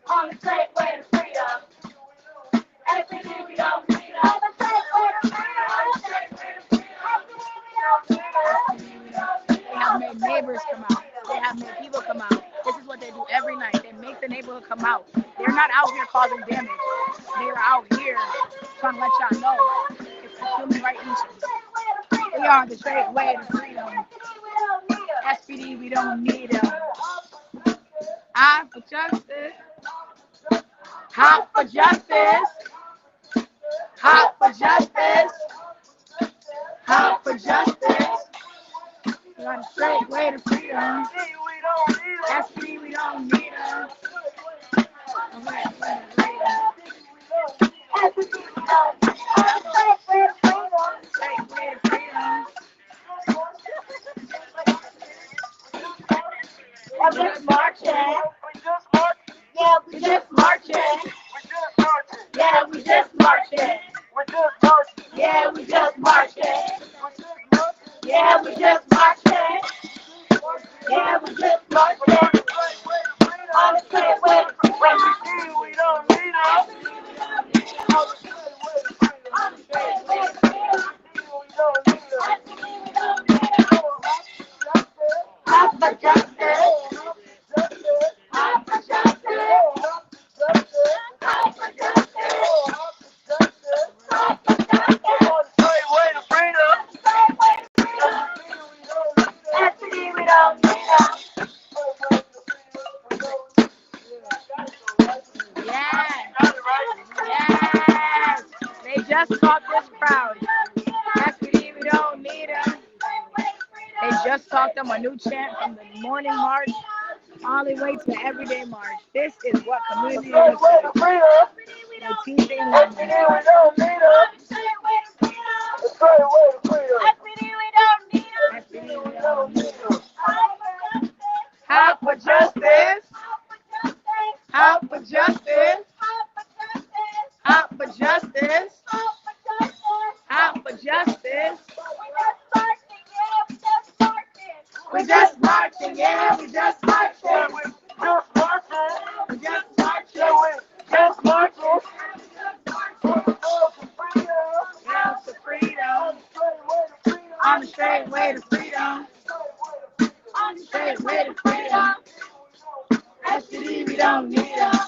On the straight way to freedom. SPD, we don't need them. On the straight way to freedom. They have made neighbors come out. They have made people come out. This is what they do every night. They make the neighborhood come out. They're not out here causing damage. They're out here trying to let y'all know it's a human right issues. We are the straight way to freedom. SPD, we don't need them. Hot for justice. Hot for justice. Hot for justice. Hot for justice. We are the straight way to freedom. SPD, we don't need them. SPD, we don't need them. Straight way to freedom. Straight way to freedom. I'm just marching. Yeah, we just marching. Yeah, we just marching. Yeah, we just marching. Yeah, we just marching. Yeah, we just marching. On the straight way to freedom. We don't need them. On the straight way to freedom. Hot for justice. Hot for justice. Hot for justice. Hot for justice. Straight way to freedom. Straight way to freedom. SPD, we don't need them. Yes. Yes. They just caught this crowd. SPD, we don't need them. They just talked them a new chant from the morning march all the way to the everyday march. This is what community Straight looks way to like. freedom. They teach in SPD, we don't need them. Straight way to freedom. Straight way to freedom. SPD, we don't need them. SPD, we don't need them. Hot for justice. Hot for justice. Hot for justice. Hot for justice. Hot for justice. We just marching, yeah, we just marching. We just marching. Just marching. Yeah, to freedom. On the straight way to freedom. On the straight way to freedom. SPD, we don't need them.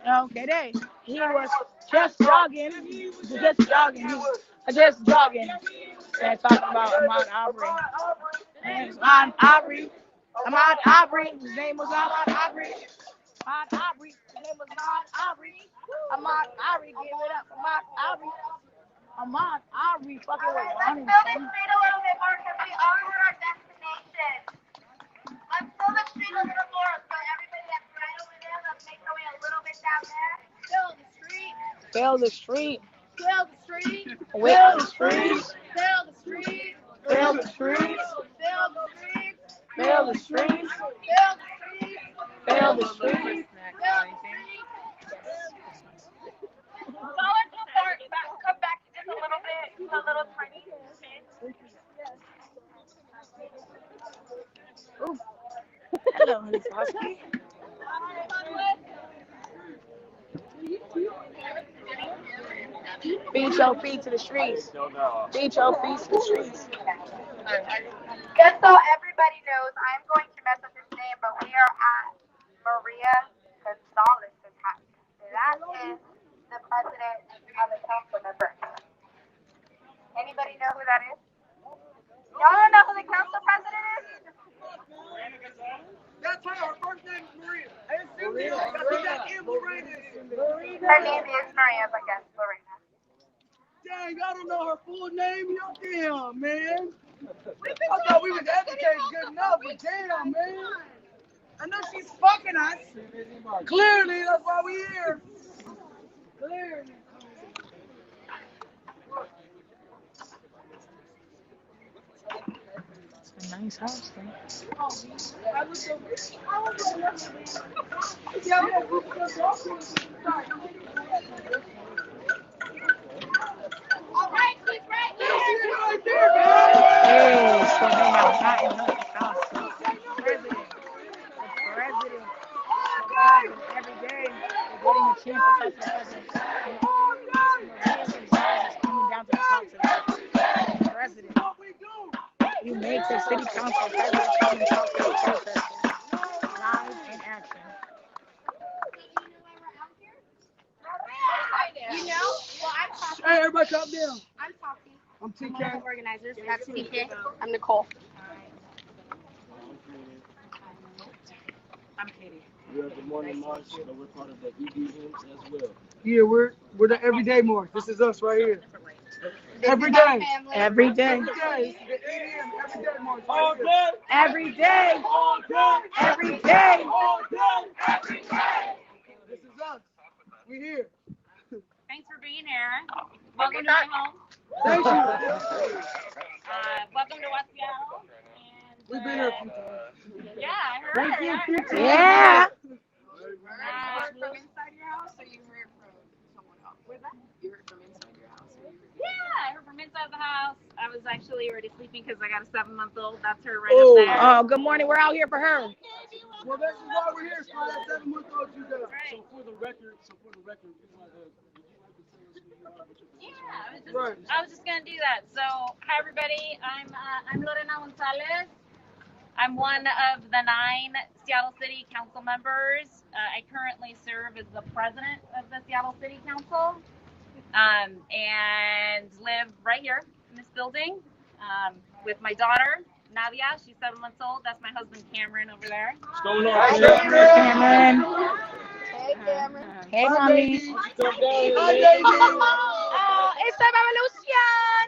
Okay, he was just jogging. Just jogging. They're talking about Ahmaud Arbery. And Ahmaud Arbery. His name was Ahmaud Arbery. Ahmaud Arbery. His name was Ahmaud Arbery. Ahmaud Arbery, give it up. Ahmaud Arbery. Ahmaud Arbery fucking with Ronnie. Let's fill this street a little bit more because we are at our destination. Let's fill the street a little more so everybody that's right over there, let's make our way a little bit down there. Fill the street. Fill the street. Fill the street. Fill the street. Fill the street. Fill the street. Fill the street. Fill the street. Fill the street. Fill the street. Come back just a little bit, a little tiny bit. Ooh. Hello, Miss Husky. Beat your feet to the streets. Beat your feet to the streets. Just so everybody knows, I'm going to mess up his name, but we are at Maria Gonzalez's house. That is the president of the council member. Anybody know who that is? Y'all don't know who the council president is? That's her. Her first name is Maria. I think that is Lorena. Her name is Maria, but yes, Lorena. Dang, I don't know her full name. Yo, damn, man. I thought we was educated good enough, but damn, man. I know she's fucking us. Clearly, that's why we here. Clearly. It's a nice house, though. Hey, so they have gotten up the house. The president. Every day, they're getting a chance to touch the president. Is coming down to talk to the president. You make the city council president come and talk to the protesters. Live in action. You know? Well, I'm Tati. Hey, everybody, calm down. I'm Tati. I'm I'm one of TK. the organizers. That's TK. I'm Nicole. I'm Katie. We're at the morning march, but we're part of the EDMs as well. Yeah, we're the everyday march. This is us right here. Every This is our day. family. Every day. Every day. It's the EDM everyday march. All Right here. day, Every day. all day, Every day. all day. This is us. We here. Thanks for being here. Welcome to my home. Thank you. Welcome to West Seattle. And, We've been here a few times. yeah, I heard. Yeah. From inside your house, or you heard from someone else? What is that? You heard from inside your house? Yeah, I heard from inside the house. I was actually already sleeping because I got a 7-month-old. That's her right Oh. up there. Oh, good morning. We're out here for her. Well, this is why we're here. So that 7-month-old you got. So for the record, you want to Yeah, Right. I was just gonna do that. So, hi everybody. I'm Lorena Gonzalez. I'm one of the 9 Seattle City Council members. I currently serve as the president of the Seattle City Council, and live right here in this building with my daughter Nadia. She's 7 months old. That's my husband Cameron over there. What's going on? Cameron. Hey, Cameron. Hey, Hi, mommy. baby. Come down here, Hi, lady. baby. Oh, it's the revolution.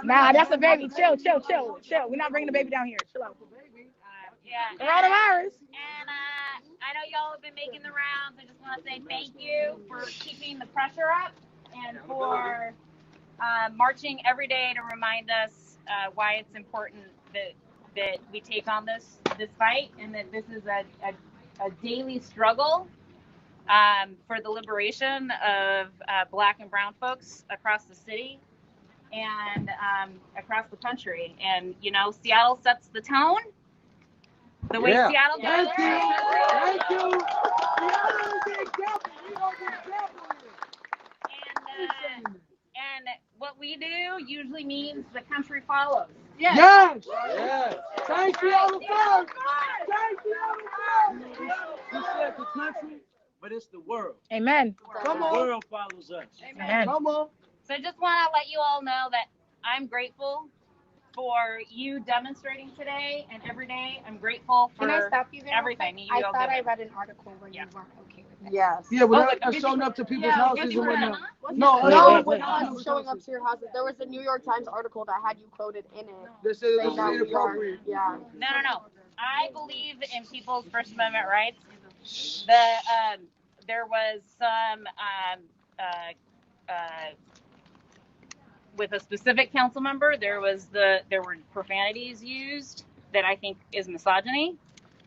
Nah, that's a baby. Chill. We're not bringing the baby down here. Chill out. Yeah. Coronavirus. And I know y'all have been making the rounds. I just want to say thank you for keeping the pressure up and for marching every day to remind us why it's important that we take on this fight, and that this is a daily struggle for the liberation of Black and brown folks across the city and across the country. And you know, Seattle sets the tone. The way Yeah. Seattle does. Thank you. Thank you. We are the example. We are the example here. And what we do usually means the country follows. Yes. Yes. Thank you, all the first. Thank you, all the first. You said the country, but it's the world. Amen. Come The on. world follows us. Amen. Come on. So I just want to let you all know that I'm grateful for you demonstrating today and every day. I'm grateful for Can I stop you there? everything. I thought I read an article where you weren't okay with it. Yes. Yeah, but Oh, that's showing up to people's yeah, houses you and were whatnot. not? No, No, wait, with us wait. showing up to your houses. There was a New York Times article that had you quoted in it. They said it saying was that we are, inappropriate. yeah. No. I believe in people's First Amendment rights. There was some with a specific council member. There were profanities used that I think is misogyny,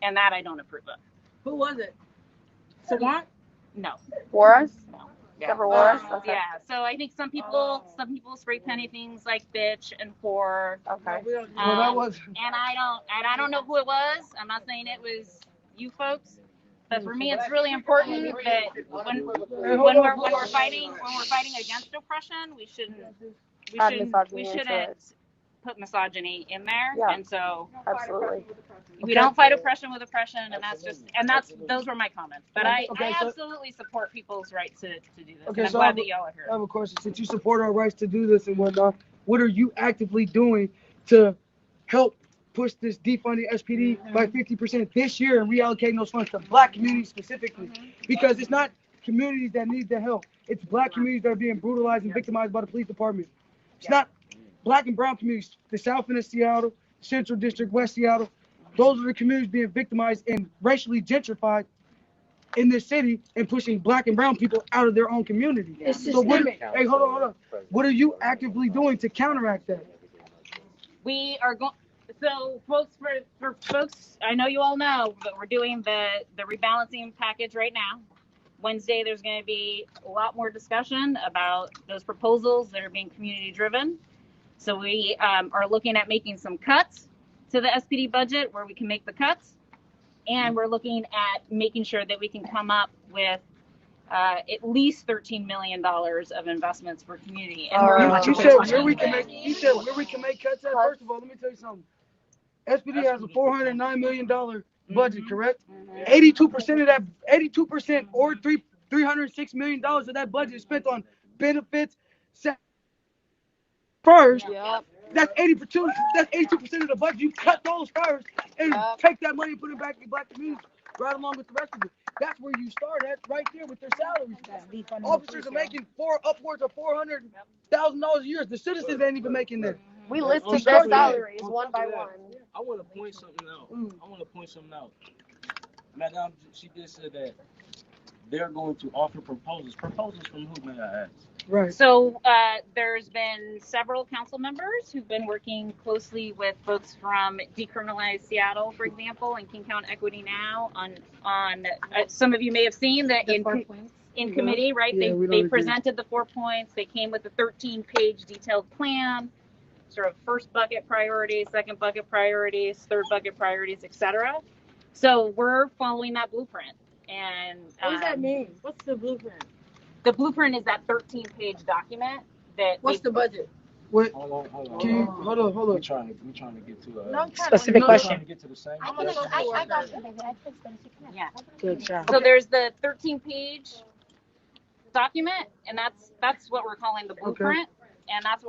and that I don't approve of. Who was it? Sawant? No. Wars? No. Deborah Wars? Okay. Yeah. So I think some people spray penny things like bitch and whore. Okay. Well, that was. And I don't know who it was. I'm not saying it was you folks, but for me, it's really important that when we're fighting against oppression, we shouldn't put misogyny in there. Yeah. And so Absolutely. we don't fight oppression with oppression, and those were my comments. But I absolutely support people's right to do this. Okay, and I'm so glad that y'all are here. I have a question. Since you support our rights to do this and whatnot, what are you actively doing to help push this defunding SPD by 50% this year and reallocating those funds to black communities specifically? Because it's not communities that need the help. It's black communities that are being brutalized and victimized by the police department. It's not black and brown communities. The South End of Seattle, Central District, West Seattle, those are the communities being victimized and racially gentrified in this city and pushing black and brown people out of their own community. So hey, hold on. What are you actively doing to counteract that? We are going. So, folks, for folks, I know you all know, but we're doing the rebalancing package right now. Wednesday, there's going to be a lot more discussion about those proposals that are being community driven. So we are looking at making some cuts to the SPD budget where we can make the cuts. And we're looking at making sure that we can come up with at least $13 million of investments for community. And You said where we can make cuts at. First of all, let me tell you something. SPD has a $409 million budget, correct? 82% of that, 82% or $306 million of that budget is spent on benefits. First, that's 82% of the budget. You cut those first and take that money and put it back in black communities right along with the rest of it. That's where you start at, right there with their salaries. Officers are making upwards of $400,000 a year. The citizens ain't even making that. We listed their salaries one by one. I want to point something out. Madame, she just said that they're going to offer proposals. Proposals from who, may I ask? Right. So there's been several council members who've been working closely with folks from Decriminalize Seattle, for example, and King County Equity Now on some of you may have seen that in committee, right? Yeah, they presented the 4 points. They came with a 13-page detailed plan, sort of first bucket priorities, second bucket priorities, third bucket priorities, etc. So we're following that blueprint. And what does that mean? What's the blueprint? The blueprint is that 13-page document that. What's the budget? Wait. Hold on. Hold on. We're trying to get to a specific question. Trying to get to the same. I got you, baby. Yeah. Good job. So there's the 13-page document, and that's what we're calling the blueprint, and that's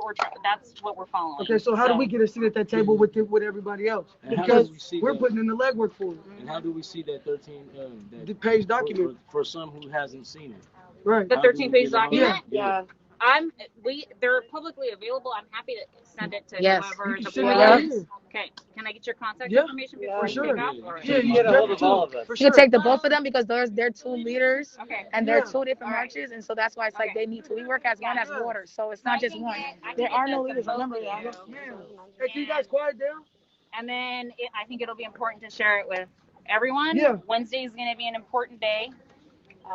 what we're following. Okay, so how do we get a seat at that table with everybody else? Because we're putting in the legwork for it. And how do we see that 13 The page document for some who hasn't seen it? Right. The 13-page document. Yeah. They're publicly available. I'm happy to send it to whoever You the can board send it is. Okay. Can I get your contact Yeah. information before For you sure. pick up? All right. Yeah, you get a hold of all of us. You can take the both of them because they're two leaders Okay. and they're two different marches, and so that's why it's like they need to. We work as one as water, so it's not just one. There are no leaders. Remember that. Yeah. Hey, can you guys quiet down? And then I think it'll be important to share it with everyone. Yeah. Wednesday is going to be an important day.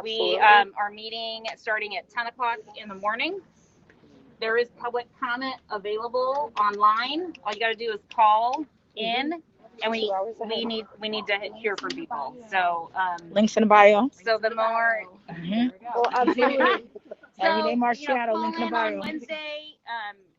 We are meeting starting at 10 o'clock in the morning. There is public comment available online. All you got to do is call in, and we need to hear from people. So Links in the bio. so the more Well, absolutely. Everyday March Seattle, link in the call in bio. on Wednesday.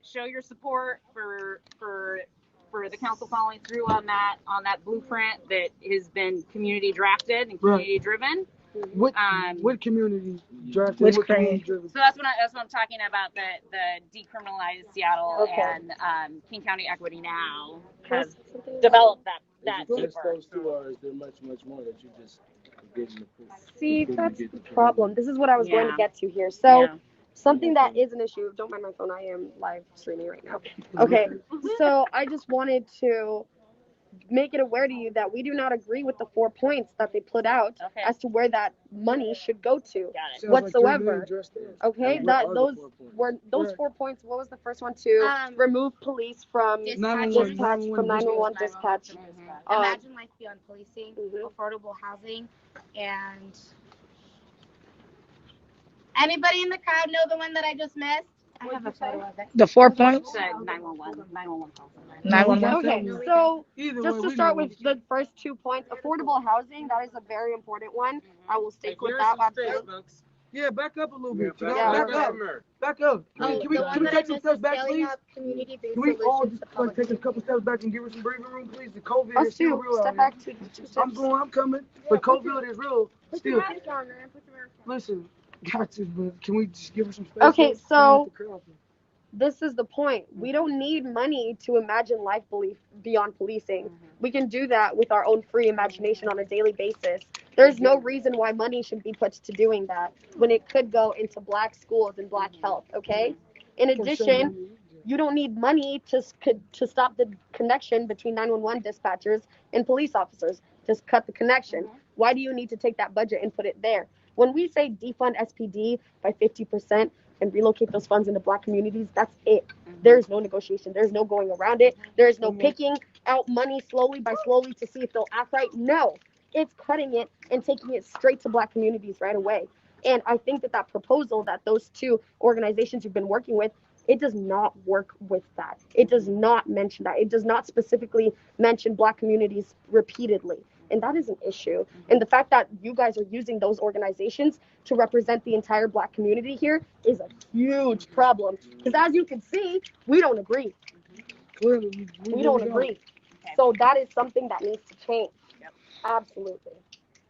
Show your support for the council following through on that blueprint that has been community drafted and community driven. What Um, what community drafted? Which What community cream? driven? So that's what I'm talking about. The decriminalized Seattle Okay. and King County Equity Now has developed that Is it just paper. those two, or is there much more that you just getting the proof? See, Couldn't that's get the the problem. This is what I was going to Yeah. get to here. So, Yeah. something that is an issue. Don't mind my phone. I am live streaming right now. Okay. So I just wanted to make it aware to you that we do not agree with the 4 points that they put out Okay. as to where that money should go to. Got it. Sounds like 3 whatsoever. million dressed up. Okay, What that are the those 4 points? were those Right. 4 points. What was the first one? To remove police from Dispatchers. dispatch from 911 dispatch. Imagine life beyond policing, Mhm. affordable housing, and anybody in the crowd know the one that I just missed? I have a photo of it. The 4 points. 911 call. 911. Okay, so Either just way, to we start know with the first 2 points, affordable housing, that is a very important one. I will stick with Here's that. some steps, Absolutely. folks. Yeah, back up a little bit. You Yeah, gotta we're back up. Remember. Back up. Oh, Can we the one can we that I take some missed steps is back, scaling please? up community-based Can we all solutions just to public take a couple safety. steps back and give her some breathing room, please? The COVID Us is still too. real Step out back here. 2 I'm steps. going, I'm coming. But COVID is real. Still, Mask on, man. Put your mask on. listen, got to, but can we just give her some space? Okay, please? so- Let the crowd feel. This is the point. We don't need money to imagine life beyond policing. We can do that with our own free imagination on a daily basis. There's no reason why money should be put to doing that when it could go into black schools and black health, okay? In addition, you don't need money to stop the connection between 911 dispatchers and police officers. Just cut the connection. Why do you need to take that budget and put it there? When we say defund SPD by 50% and relocate those funds into black communities, that's it. There's no negotiation. There's no going around it. There's no picking out money slowly to see if they'll act right. No, it's cutting it and taking it straight to black communities right away. And I think that proposal that those 2 organizations you've been working with, it does not work with that. It does not mention that. It does not specifically mention black communities repeatedly. And that is an issue. And the fact that you guys are using those organizations to represent the entire black community here is a huge problem. Because as you can see, we don't agree. Clearly, We don't agree. So that is something that needs to change. Yep. Absolutely.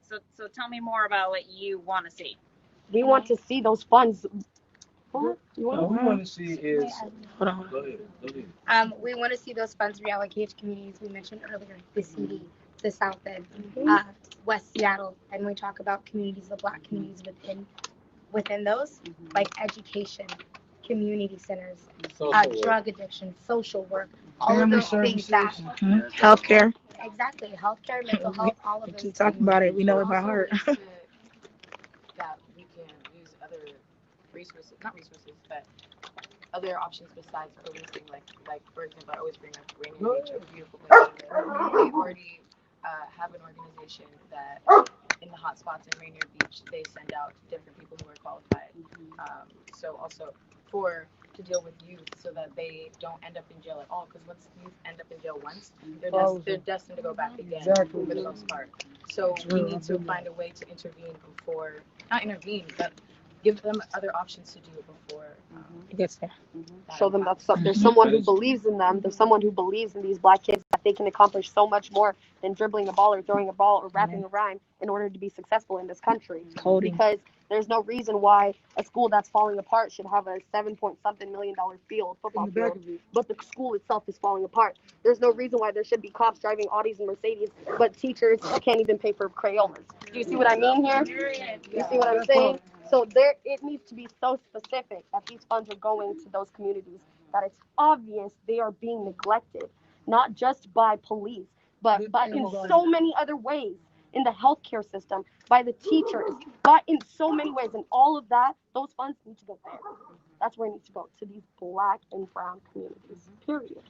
So tell me more about what you want to see. We want to see those funds. What? You What we want want to see is. Hold on. Go ahead. We want to see those funds reallocated to communities we mentioned earlier, the CD, the South End, West Seattle, and we talk about communities, the black communities within those, like education, community centers, drug addiction, social work, all of Family those things that Healthcare. exactly healthcare, mental health, all of We those. keep talking about it. We know it by heart. That we can use other resources, not resources, but other options besides policing. Like for example, I always bring up Rainier Beach, a beautiful place. We already have an organization that in the hot spots in Rainier Beach, they send out different people who are qualified. So also to deal with youth so that they don't end up in jail at all. Because once youth end up in jail once, they're destined to go back again for the most part. So we need to find a way to intervene not intervene, but give them other options to do it before. It gets there. show them that there's someone who believes in them. There's someone who believes in these black kids that they can accomplish so much more than dribbling a ball or throwing a ball or rapping a rhyme in order to be successful in this country. Coding. Because there's no reason why a school that's falling apart should have a $7-point-something million football field, but the school itself is falling apart. There's no reason why there should be cops driving Audis and Mercedes, but teachers can't even pay for Crayolas. Do you see what I mean here? You see what I'm saying? So it needs to be so specific that these funds are going to those communities, that it's obvious they are being neglected, not just by police, but in so many other ways, in the healthcare system, by the teachers, but in so many ways. And all of that, those funds need to go there. That's where it needs to go, to these black and brown communities, period.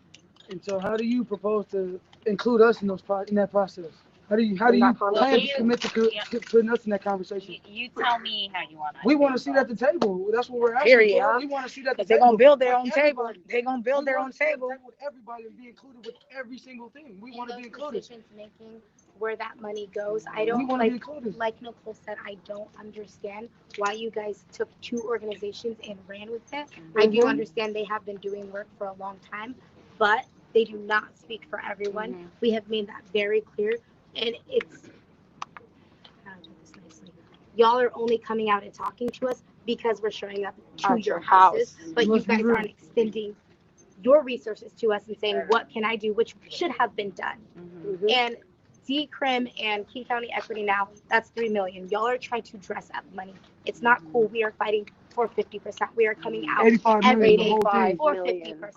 And so how do you propose to include us in that process? How do you plan to commit to putting us in that conversation? You tell me how you want to. We want to see that at the table. That's what we're asking Period. for. We want to see that at the They're table. gonna build their own table. They're gonna build their own table. With everybody and be included with every single thing. We want to be those included. decisions making where that money goes. I We don't want to be included. like Nicole said, I don't understand why you guys took 2 organizations and ran with it. I do understand they have been doing work for a long time, but they do not speak for everyone. We have made that very clear, and it's how to do this nicely. y'all are only coming out and talking to us because we're showing up to At your your house. houses, but you Must be guys rude. aren't extending your resources to us and saying, what can I do, which should have been done. Mhm. And DCRIM and King County Equity now, that's $3 million. Y'all are trying to dress up money. It's not cool. We are fighting for 50%. We are coming out 85 every million, the day whole thing. $85 for million. 50%.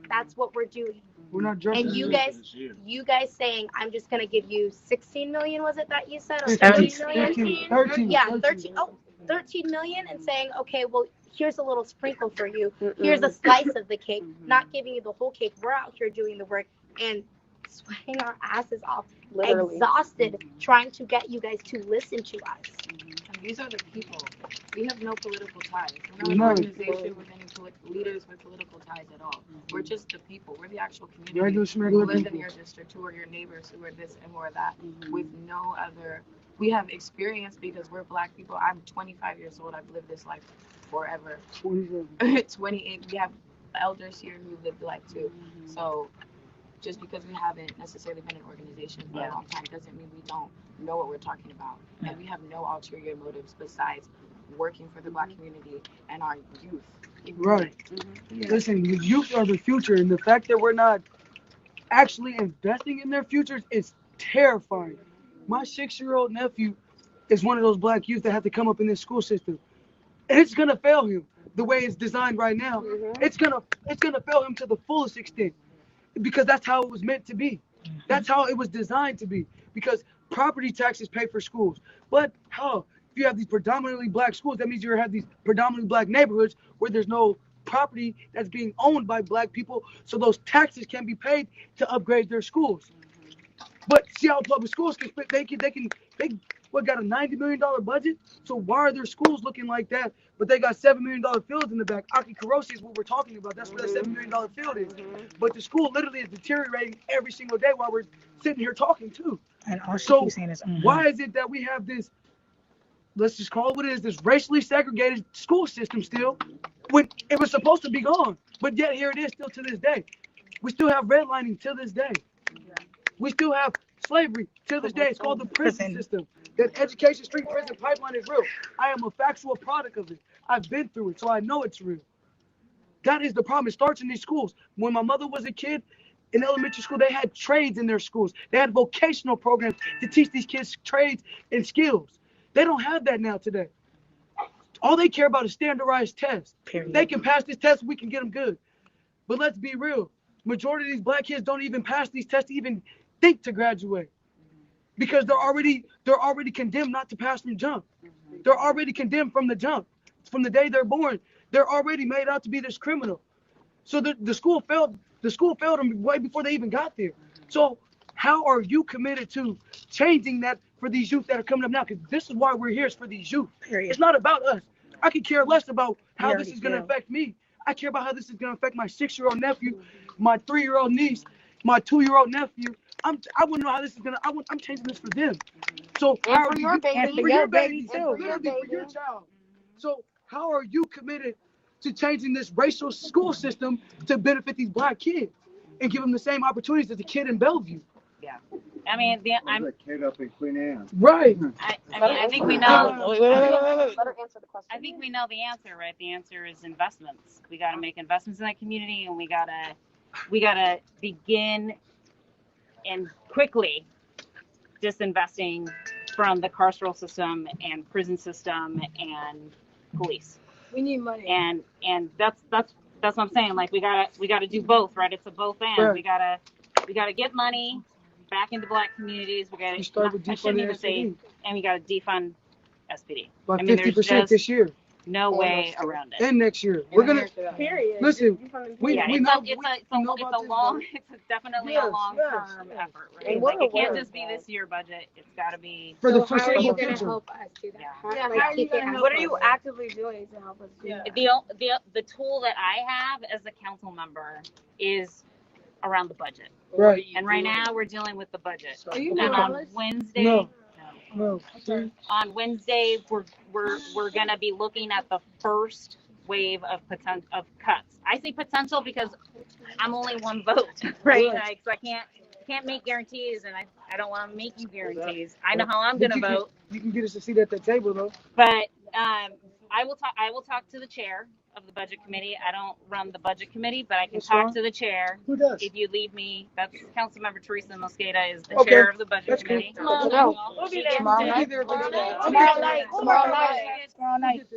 That's what we're doing. We're not dressing. And you good. guys, you guys saying, I'm just gonna give you 16 million, was it that you said, or 15, 13 million? 13, Yeah, 13. Oh, 13 million, and saying, okay, well, here's a little sprinkle for you. Here's a slice of the cake. Not giving you the whole cake. We're out here doing the work and sweating our asses off, Literally. exhausted, trying to get you guys to listen to us. And these are the people. We have no political ties. We're No. not an organization with any leaders with political ties at all. We're just the people. We're the actual community Regular who schmegular live in people. your district, who are your neighbors, who are this and who are that, with no other. We have experience because we're Black people. I'm 25 years old. I've lived this life forever. 28. We have elders here who lived life too. So just because we haven't necessarily been an organization for a long time doesn't mean we don't know what we're talking about. And we have no ulterior motives besides working for the Black community and our youth. Right. Listen, the youth are the future, and the fact that we're not actually investing in their futures is terrifying. My 6-year-old nephew is one of those Black youth that have to come up in this school system, and it's gonna fail him the way it's designed right now. It's gonna fail him to the fullest extent, because that's how it was meant to be. That's how it was designed to be. Because property taxes pay for schools, but how? If you have these predominantly Black schools, that means you have these predominantly Black neighborhoods where there's no property that's being owned by Black people, so those taxes can be paid to upgrade their schools. But Seattle Public Schools can got a $90 million budget. So why are their schools looking like that? But they got $7 million fields in the back. Aki Karoshi is what we're talking about. That's what that $7 million field is. But the school literally is deteriorating every single day while we're sitting here talking too. And all she So keeps saying is, why is it that we have this, let's just call it what it is, this racially segregated school system still, when it was supposed to be gone? But yet here it is still to this day. We still have redlining to this day. We still have slavery to this day. It's called the prison system. That education street prison pipeline is real. I am a factual product of it. I've been through it, so I know it's real. That is the problem. It starts in these schools. When my mother was a kid, in elementary school, they had trades in their schools. They had vocational programs to teach these kids trades and skills. They don't have that now today. All they care about is standardized tests. Period. They can pass this test, we can get them good. But let's be real. Majority of these Black kids don't even pass these tests to even think to graduate, because they're already condemned not to pass from jump. They're already condemned from the jump, from the day they're born. They're already made out to be this criminal. So the school failed them way before they even got there. So how are you committed to changing that for these youth that are coming up now? Because this is why we're here, is for these youth. Period. It's not about us. I could care less about how We this already is going to feel. affect me. I care about how this is going to affect my 6-year-old nephew, my 3-year-old niece, my 2-year-old nephew. I want to know how this is going to, I'm changing this for them. So And how for are your you, baby. and for your baby And too. for your Literally for your baby. child. So how are you committed to changing this racial school system to benefit these Black kids and give them the same opportunities as the kid in Bellevue? I mean, I'm. That kid up in Queen Anne. Right. I think we know. Let her answer the question. I think we know the answer, right? The answer is investments. We got to make investments in that community, and we gotta begin and quickly disinvesting from the carceral system and prison system and police. We need money. And that's what I'm saying. Like we gotta do both, right? It's a both and. Right. We gotta get money back into Black communities. We gotta. You start with I shouldn't even defunding say, SPD. and we gotta defund SPD. By I mean, there's 50% just this year no way around it. and next year. We're gonna Period. listen. We Yeah, know it's about definitely Yes, a long-term yes. effort, right? And Like we're it can't aware just of be that. this year budget. It's got to be. for the So how are foreseeable you going to future. help us do that? Yeah. How, How are you keep gonna it help What us? are you actively doing to help us do that? The tool that I have as a council member is around the budget. Right. And right now we're dealing with the budget. Are you And on homeless? Wednesday, No. on Wednesday we're gonna be looking at the first wave of cuts. I say potential because I'm only one vote, right? Like, so I can't make guarantees, and I don't want to make you guarantees. I know But- how I'm but going to vote. You can get us a seat at that table, though. But I will talk to the chair of the budget committee. I don't run the budget committee, but I can That's talk fine. to the chair. Who does? If you leave me, that's Councilmember Teresa Mosqueda is the Okay, chair of the budget that's cool. committee. Good to know. She gets Tomorrow to- night. Tomorrow night.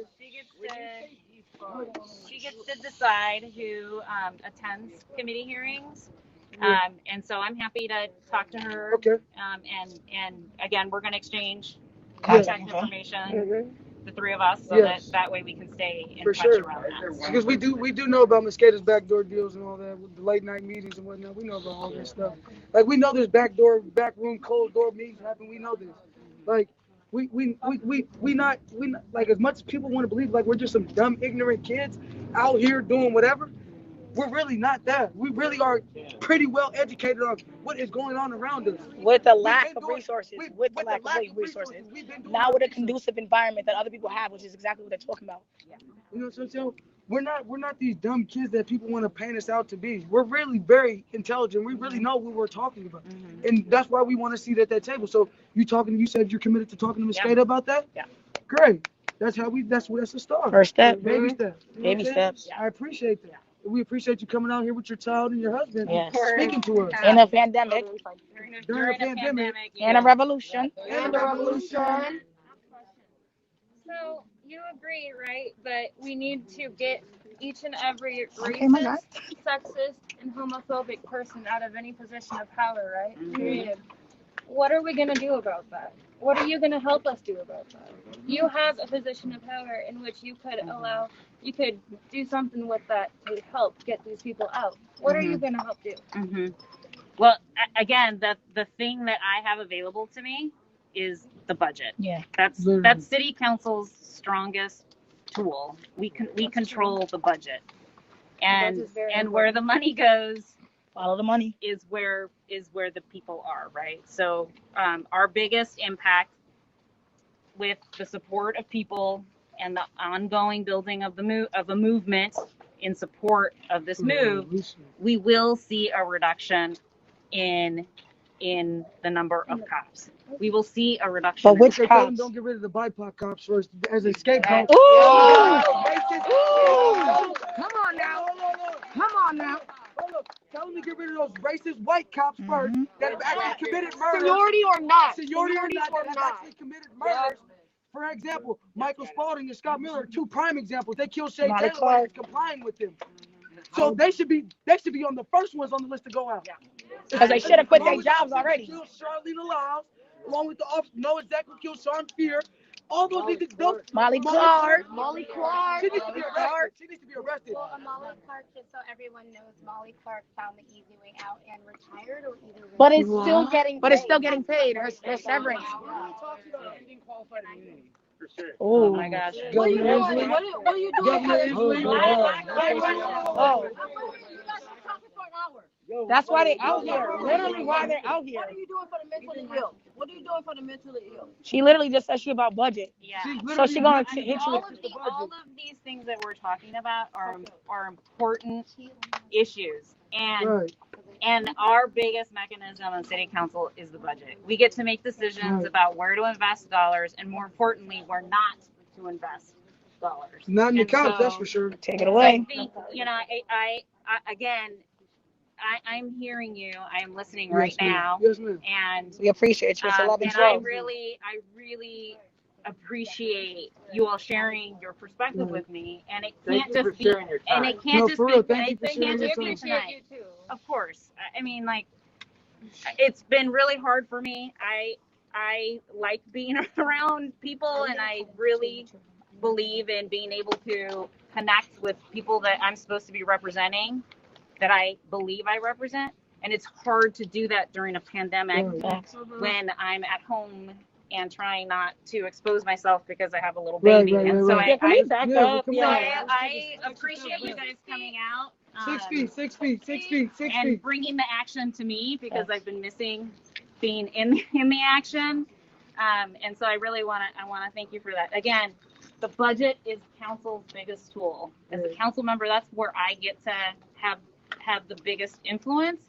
She gets to decide who attends committee hearings. And so I'm happy to talk to her. Okay. And again, we're going to exchange Yes. contact information, Mhm. the three of us, so Yes. that way we can stay in For touch sure. around that. Because we do know about Mosqueda's backdoor deals and all that, with the late night meetings and whatnot. We know about all this stuff. Like, we know there's back room, closed door meetings happen. We know this. Like, we not like, as much as people want to believe like we're just some dumb, ignorant kids out here doing whatever. We're really not that. We really are pretty well educated on what is going on around us. With the We've lack been of doing- resources, we- with the lack of resources. we've been doing Now our with a research. conducive environment that other people have, which is exactly what they're talking about. You know what I'm saying? We're not these dumb kids that people want to paint us out to be. We're really very intelligent. We really know what we're talking about, and that's why we want to sit at that table. So you said you're committed to talking to Ms. Yeah. Skate about that? Yeah. Great. That's a start. First step. Baby steps. You know Baby what I'm saying? steps. I appreciate that. We appreciate you coming out here with your child and your husband, Yes. speaking to us In a pandemic, during a pandemic. in a revolution. And the revolution. So you agree, right? But we need to get each and every Okay, my guy. racist, sexist, and homophobic person out of any position of power, right? Period. What are we going to do about that? What are you going to help us do about that? You have a position of power in which you could you could do something with that to help get these people out. What are you going to help do? Well, again, the thing that I have available to me is the budget. Yeah. That's city council's strongest tool. We control the budget, and where the money goes, Follow the money. is where the people are, right? So our biggest impact with the support of people and the ongoing building of a movement in support of this move, we will see a reduction in the number of cops. We will see a reduction. But which Okay, tell them cops? don't get rid of the BIPOC cops first as a scapegoat. Ooh! Racist. Come on now. Come on now. Hold up. Tell them to get rid of those racist white cops first that have actually committed murder. Seniority or not? Seniority or not, or that have not? actually committed murders. For example, Michael Spaulding and Scott Miller are two prime examples. They killed Shay Molly Taylor while he was complying with them. So they should be on the first ones on the list to go out. Because they should have quit their jobs already. Killed Charlene Lyles, along with the officer Noah Zach who killed Sean Fear. All those need to go. Molly Clark. Molly Clark. She needs to be arrested. She needs to be arrested. Well, Molly Clark, just so everyone knows, Molly Clark found the easy way out and retired, or either. But it's still getting. But it's still getting paid. Her severance. Oh my gosh. What are you doing? What are you doing? Governor Inslee. Oh. That's why they out here. Literally why they're out here. What are you doing for the mentally ill? What are you doing for the mentally ill? She literally just said she about budget. Yeah. So she gonna hit you all with of these things that we're talking about are important issues, and Right. and our biggest mechanism on city council is the budget. We get to make decisions Right. about where to invest dollars, and more importantly, where not to invest dollars. Not in the And cops, so that's for sure. Take it I away. think I again, I'm hearing you. I am listening right Yes, ma'am. now, Yes, ma'am. and We appreciate you. It's 11 and I 12. really appreciate you all sharing your perspective with me, and it Thank can't you for just be, sharing your and time. it can't No, just for be, real, and thank you it for can't sharing your just be time. tonight. Of course, I mean, like, it's been really hard for me. I like being around people, and I really believe in being able to connect with people that I'm supposed to be representing, that I believe I represent. And it's hard to do that during a pandemic when I'm at home and trying not to expose myself because I have a little baby. Right, and right, so right. I appreciate you guys coming out. 6 feet, 6 feet, 6 feet, 6 And feet. bringing the action to me because I've been missing being in the action. And so I really want to thank you for that. Again, the budget is council's biggest tool. As a council member, that's where I get to have the biggest influence.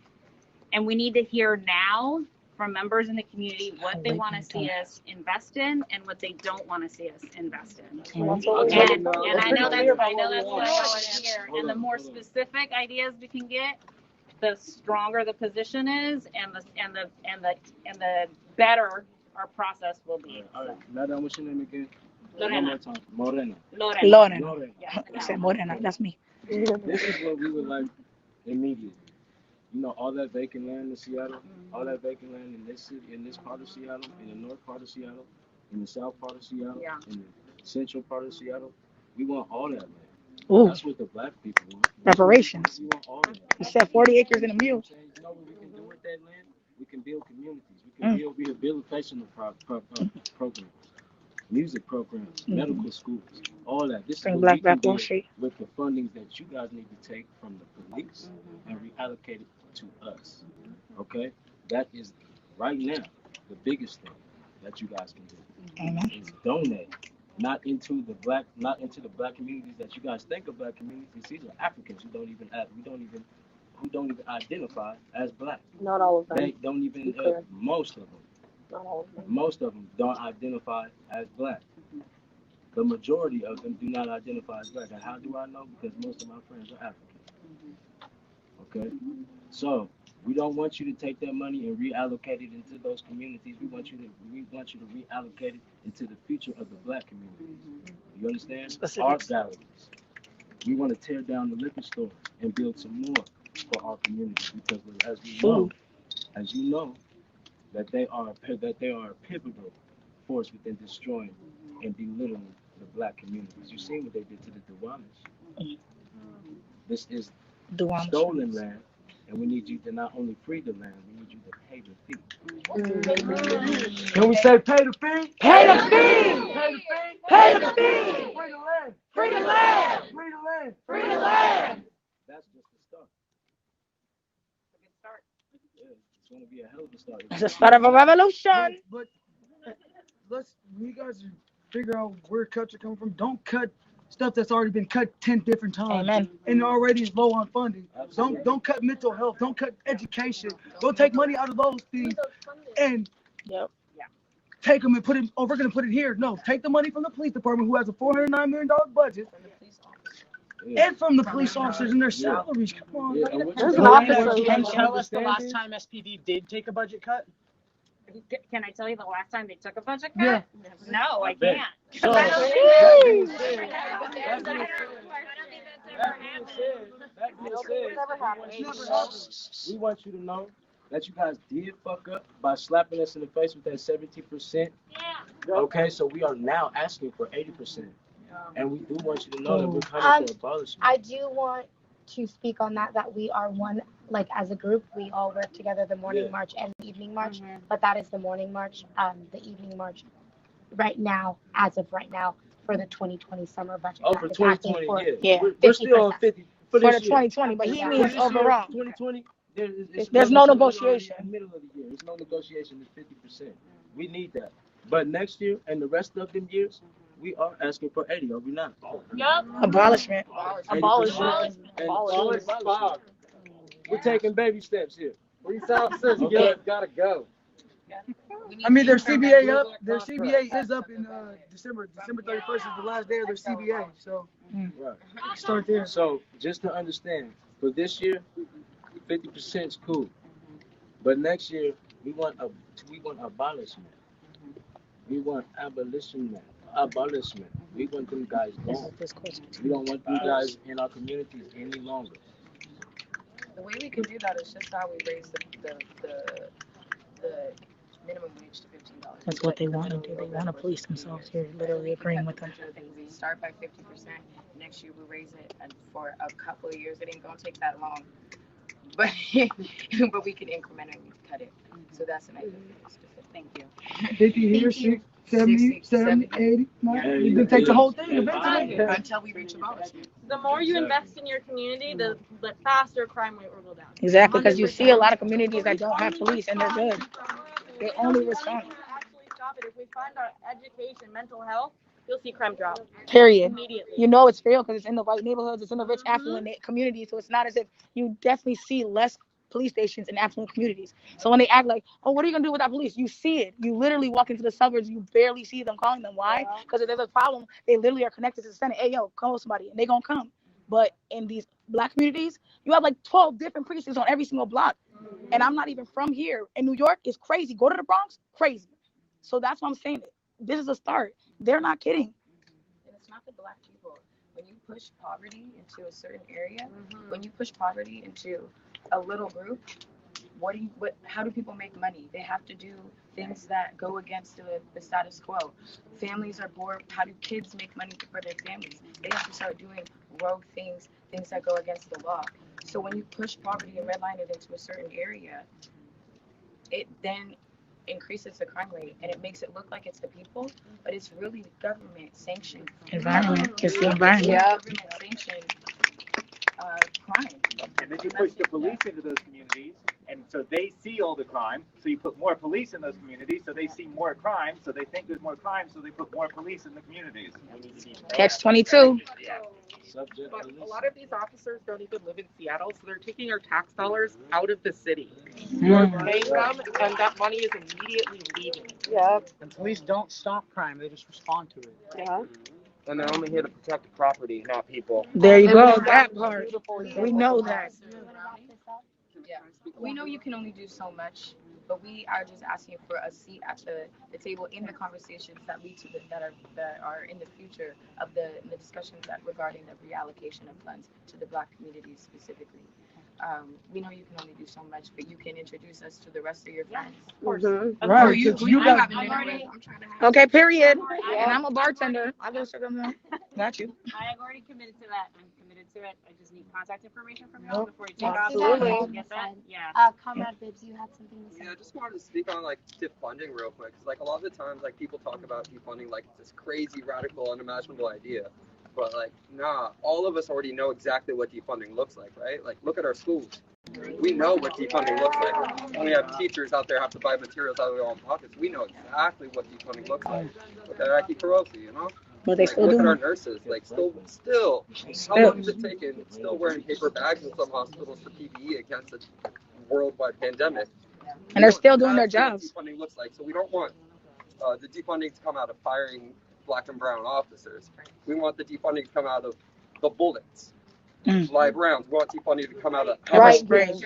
And we need to hear now from members in the community what they want to see us invest in and what they don't want to see us invest in. And I know that's not how it is here. And the more specific ideas we can get, the stronger the position is, and the better our process will be. All right. Madam, what's your name again? Lorena. One more time. Morena. Lorena. Yeah. I said Morena. That's me. This is what we would like immediately. You know, all that vacant land in Seattle, all that vacant land in this city, in this part of Seattle, in the north part of Seattle, in the south part of Seattle, in the central part of Seattle. We want all that land. Ooh. That's what the black people want. Reparations. We want all that. You said 40 acres and a mule. You know what we can do with that land? We can build communities. We can build rehabilitation programs, music programs, medical schools, all that. This Bring is what black we can back Wall do Street. with the fundings that you guys need to take from the police and reallocate it to us. Okay? That is right now the biggest thing that you guys can do. Amen. Is donate. Not into the black communities that you guys think of black communities. These are Africans who don't even identify as black. Not all of them. They don't even most of them. Not all of them. Most of them don't identify as black. The majority of them do not identify as black. And how do I know? Because most of my friends are African. Okay? So we don't want you to take that money and reallocate it into those communities. We want you to reallocate it into the future of the black community. You understand? Specifics. Art galleries. We want to tear down the liquor stores and build some more for our community, because as you know, that they are a pivotal force within destroying and belittling the black communities. You see what they did to the Duwamish. This is stolen land, and we need you to not only free the land, we need you to pay the fee. Can we say pay the fee? Pay the fee! Pay the fee! Pay the fee! Free the land! Free the land! Free the land! Free the land! That's just the start. Yeah, it's going to be a hell of a start. It's the start of a revolution. But let's, when you guys figure out where cuts are coming from, don't cut stuff that's already been cut 10 different times. Amen. And already is low on funding. Don't cut mental health. Don't cut education. Don't take money out of those things and take them and put it. Oh, we're gonna put it here. No, take the money from the police department, who has a $409 million budget, and from the police officers and their salaries. Come on, There's an office Can you solution. tell us the last time SPD did take a budget cut? Can I tell you the last time they took a budget cut? Yeah. No, I can't. We want you to know that you guys did fuck up by slapping us in the face with that 70%. Okay, so we are now asking for 80%. And we do want you to know that we're coming for abolishment. I do want to speak on that we are one, like as a group, we all work together, the morning march and the evening march, but that is the morning march. The evening march right now, as of right now, for the 2020 summer budget. Oh, for 2020, Yeah. We're still on 50 For the this year. 2020, but he means overall. 2020, There's no negotiation. In the middle of the year, there's no negotiation. It's 50%. We need that. But next year and the rest of them years, we are asking for 80. Are we not? Yup. Abolishment. 80%. And we're taking baby steps here. Police officers, gotta go. I mean, their CBA up. Their CBA is up in December. December 31st is the last day of their CBA. So Right. start there. So just to understand, for this year, 50% is cool. But next year, we want abolishment. We want abolishment. We want them guys gone. We don't want you guys in our communities any longer. The way we can do that is just how we raise the minimum wage to $15. That's what they want to do. They want to police themselves here, literally agreeing with them. We start by 50%. Next year we raise it, and for a couple of years, it ain't gonna take that long. But but we can incrementally cut it. So that's an idea. Thank you. 50 here, 60, 70, 80, 90. You can take the whole thing eventually. Until we reach abolishment. The more you invest in your community, the faster crime rate will go down. Exactly, because you see a lot of communities that don't have police and they're good. They only respond. Actually stop it. If we fund our education, mental health, you'll see crime drop. Period. Immediately. You know it's real because it's in the white neighborhoods, it's in the rich affluent communities, so it's not as if you definitely see less police stations in affluent communities. So when they act like, oh, what are you gonna do without police? You see it. You literally walk into the suburbs, you barely see them calling them. Why? Because if there's a problem, they literally are connected to the Senate. Hey, yo, call somebody, and they gonna come. But in these black communities, you have like 12 different precincts on every single block. And I'm not even from here. In New York, it's crazy. Go to the Bronx, crazy. So that's what I'm saying. This is a start. They're not kidding. And it's not the black people. When you push poverty into a certain area, when you push poverty into a little group, how do people make money? They have to do things that go against the status quo. Families are bored. How do kids make money for their families? They have to start doing rogue things that go against the law. So when you push poverty and redline it into a certain area, it then increases the crime rate, and it makes it look like it's the people, but it's really government sanctioned environment. It's the environment. Yeah. Government sanctioned crime. And then you push the police into those communities, and so they see all the crime. So you put more police in those communities, so they see more crime. So they think there's more crime, so they put more police in the communities. Catch-22. But a lot of these officers don't even live in Seattle, so they're taking our tax dollars out of the city. We're paying them, and that money is immediately leaving. Yeah. And police don't stop crime; they just respond to it. Yeah. And they're only here to protect the property, not people. There you go. That part. We know that. Yeah. We know you can only do so much, but we are just asking for a seat at the table in the conversations that lead to that are in the future of the discussions regarding the reallocation of funds to the black communities specifically. We know you can only do so much, but you can introduce us to the rest of your friends. Of course. Right. You got Okay, period. And I'm a bartender. I'll go check them out. Got you. I have already committed to that. I'm committed to it. I just need contact information from y'all before you take Absolutely. off. Get that? Yeah. Comrade Bibbs, you had something to say. Yeah, I just wanted to speak on like defunding real quick. 'Cause, like a lot of the times, like people talk about defunding like this crazy, radical, unimaginable idea. But like, nah, all of us already know exactly what defunding looks like, right? Like, look at our schools. We know what defunding looks like. When we have teachers out there have to buy materials out of their own pockets, we know exactly what defunding looks like. Look at Aki Karosi, you know? What they still look doing? at our nurses, like still, how long has it taken? Still wearing paper bags in some hospitals for PPE against a worldwide pandemic. And they're still doing their jobs. What defunding looks like. So we don't want the defunding to come out of firing black and brown officers. We want the defunding to come out of the bullets. Live rounds. We want defunding to come out of pepper spray, mace.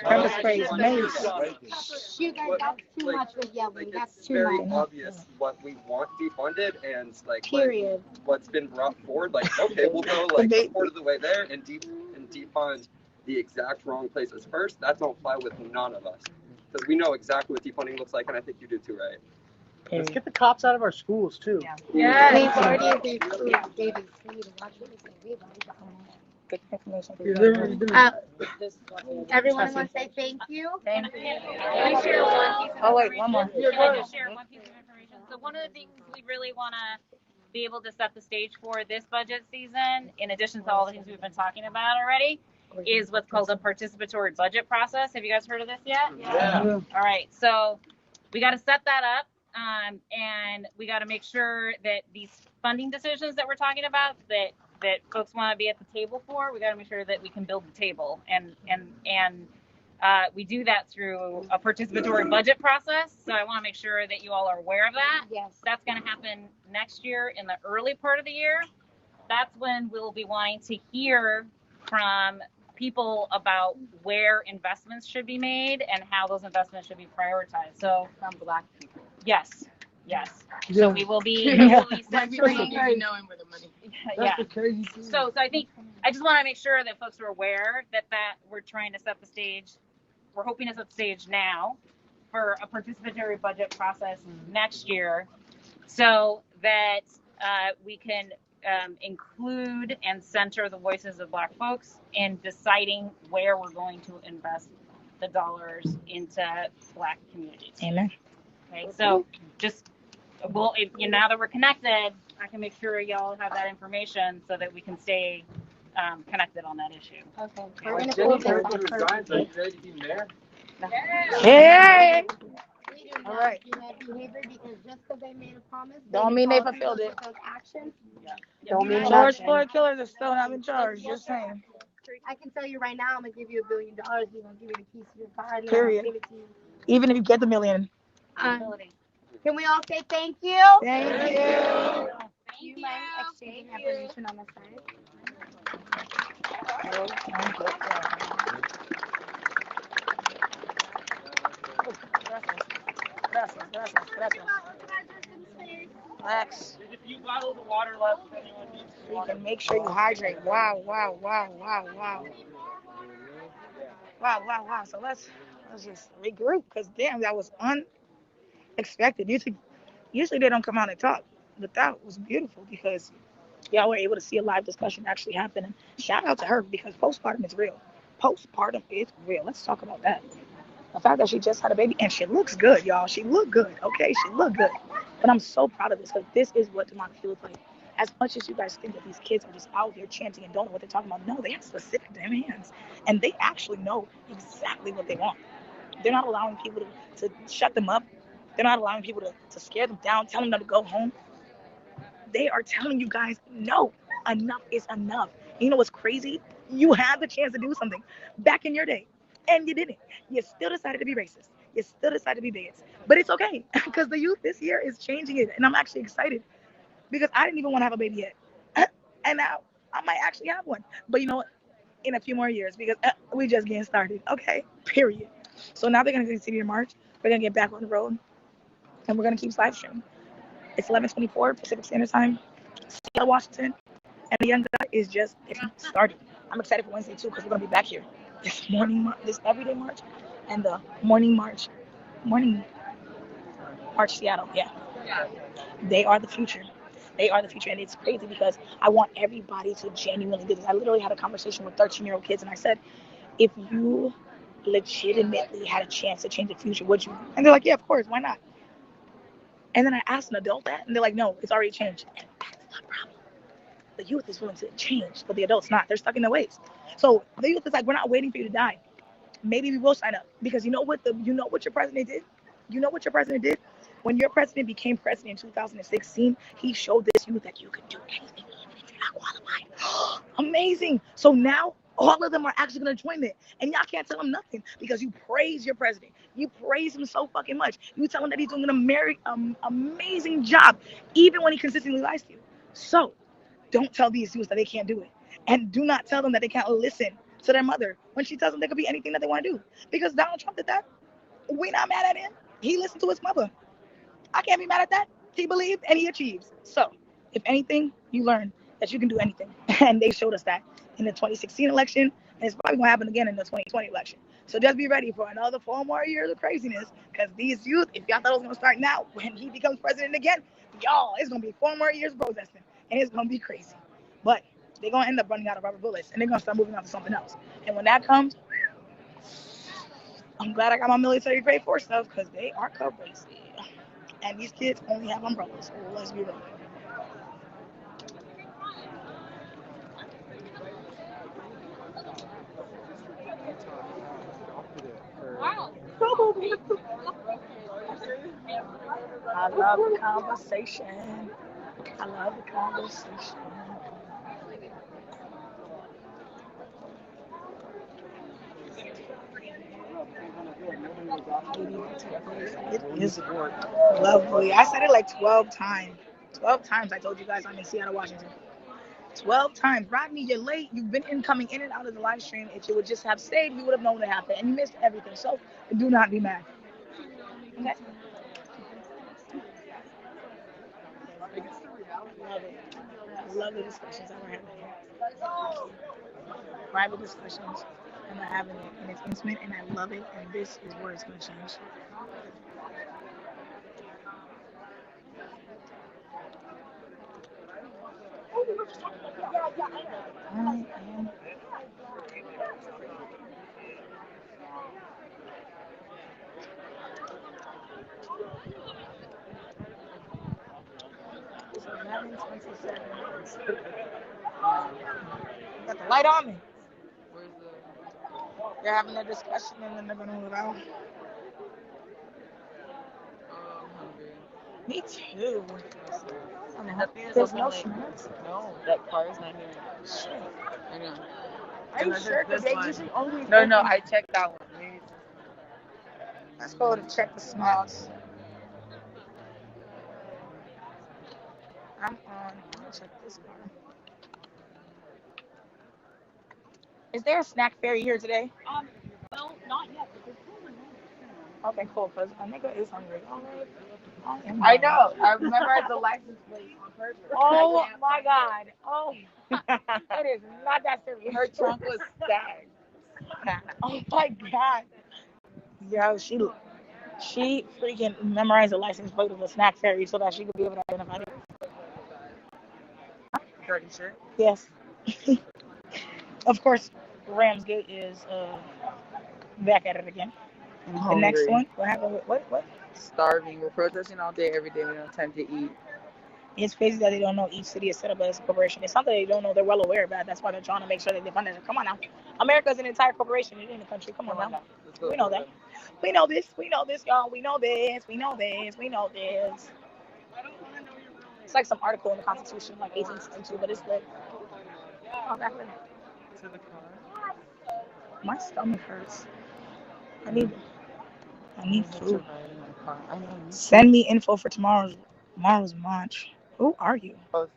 You guys, that's too much with yelling. That's it's too very much. obvious what we want defunded, and like Period. what's been brought forward. Like, okay, we'll go like a quarter of the way there and defund the exact wrong places first. That don't fly with none of us, because we know exactly what defunding looks like, and I think you do too, right? Let's get the cops out of our schools too. Yeah. We've already agreed. Babies, we need to watch what we say. We've already got everyone wants to say thank you. Let me share one piece of Oh, wait, one more. I'd like to share one piece of information. So one of the things we really want to be able to set the stage for this budget season, in addition to all the things we've been talking about already, is what's called a participatory budget process. Have you guys heard of this yet? Yeah. All right. So we got to set that up. And we got to make sure that these funding decisions that we're talking about that folks want to be at the table for, we got to make sure that we can build the table, and we do that through a participatory budget process. So I want to make sure that you all are aware of that. Yes. That's going to happen next year in the early part of the year. That's when we'll be wanting to hear from people about where investments should be made and how those investments should be prioritized. So from black people. Yes. Yeah. So we will be centering knowing where the money. That's the crazy thing. So I think I just want to make sure that folks are aware that we're trying to set the stage. We're hoping to set the stage now for a participatory budget process next year, so that we can include and center the voices of black folks in deciding where we're going to invest the dollars into black communities. Amen. Okay, so just now that we're connected, I can make sure y'all have that information so that we can stay connected on that issue. Okay. We're gonna pull this up. Hey! We do All not right. do that behavior because just because they made a promise, Don't mean they fulfilled it. Those actions. Don't mean George Floyd killers are still not in charge. Just saying. I can tell you right now, I'm gonna give you $1 billion. We're gonna give you a piece of your card. And Period. I'll give it to you. Even if you get the million. Can we all say thank you? Thank you. Do you mind exchanging information on the side? Relax. There's a few bottles of water left if anyone needs You can make sure you hydrate. Wow. So let's just regroup, because damn, that was unexpected. Usually they don't come out and talk, but that was beautiful because y'all were able to see a live discussion actually happen. And shout out to her, because postpartum is real. Postpartum is real. Let's talk about that. The fact that she just had a baby and she looks good, y'all. She looked good, okay? She looked good. But I'm so proud of this, because this is what democracy looks like. As much as you guys think that these kids are just out here chanting and don't know what they're talking about, no, they have specific demands. And they actually know exactly what they want. They're not allowing people to shut them up. They're not allowing people to scare them down, telling them to go home. They are telling you guys, no, enough is enough. You know what's crazy? You had the chance to do something back in your day, and you didn't. You still decided to be racist. You still decided to be bigots. But it's okay, because the youth this year is changing it, and I'm actually excited, because I didn't even want to have a baby yet. And now I might actually have one. But you know what? In a few more years, because we just getting started. Okay, period. So now they're going to continue to march. We're going to get back on the road, and we're going to keep live streaming. It's 11:24 Pacific Standard Time, Seattle, Washington, and the young guy is just starting. I'm excited for Wednesday too, because we're gonna be back here this everyday march, and the morning march Seattle. Yeah, they are the future. They are the future, and it's crazy because I want everybody to genuinely do this. I literally had a conversation with 13-year-old kids, and I said, if you legitimately had a chance to change the future, would you? And they're like, yeah, of course, why not? And then I asked an adult that, and they're like, no, it's already changed. And that's the problem. The youth is willing to change, but the adults not. They're stuck in their ways. So the youth is like, we're not waiting for you to die. Maybe we will sign up, because you know what your president did? You know what your president did? When your president became president in 2016, he showed this youth that you could do anything, even if you're not qualified. Amazing. So now all of them are actually going to join it. And y'all can't tell them nothing, because you praise your president. You praise him so fucking much. You tell him that he's doing an amazing job, even when he consistently lies to you. So don't tell these youths that they can't do it. And do not tell them that they can't listen to their mother when she tells them they could be anything that they want to do. Because Donald Trump did that. We're not mad at him. He listened to his mother. I can't be mad at that. He believed and he achieves. So, if anything, you learn that you can do anything. And they showed us that in the 2016 election, and it's probably going to happen again in the 2020 election. So just be ready for another 4 more years of craziness, because these youth, if y'all thought it was going to start now, when he becomes president again, y'all, it's going to be 4 more years of protesting, and it's going to be crazy. But they're going to end up running out of rubber bullets, and they're going to start moving on to something else. And when that comes, I'm glad I got my military grade force stuff, because they are crazy. And these kids only have umbrellas, so let's be real. Wow. I love the conversation. I love the conversation. It is lovely. I said it like 12 times. 12 times I told you guys I'm in Seattle, Washington. 12 times. Rodney, you're late. You've been coming in and out of the live stream. If you would just have stayed, you would have known what happened. And you missed everything. So do not be mad. Okay? Love it. I love the discussions that we're having here. Private discussions. And we're having it. And it's intimate. And I love it. And this is where it's going to change. I am. It's 11:27. Got the light on me. They're having a discussion and then they're gonna move out. Me too. There's no snacks. No, that car is not here. Shit. I know. Are you sure? Because they usually always. No, open. I checked that one. Maybe it's Let's go to check the snacks. I'm on. Let me check this car. Is there a snack fairy here today? Well, not yet. Okay, cool. Cause a nigga is hungry. All right. I know. I memorized the license plate on purpose. Oh my God. Oh, it is not that serious. Her trunk was stacked. Oh my God. Yo, she freaking memorized the license plate of the snack fairy so that she could be able to identify it. Dirty shirt. Yes. Of course, Ramsgate is back at it again. The next one, what happened with what? Starving. We're protesting all day, every day. We don't have time to eat. It's crazy that they don't know each city is set up as a corporation. It's something they don't know. They're well aware of that. That's why they're trying to make sure that they fund it. Come on now. America's an entire corporation. It ain't a country. Come on now. We know that. We know this. We know this, y'all. We know this. We know this. We know this. It's like some article in the Constitution, like 1862, but it's lit. Oh, back there. To the car. My stomach hurts. I need food. Send me info for tomorrow's launch. Who are you? Oh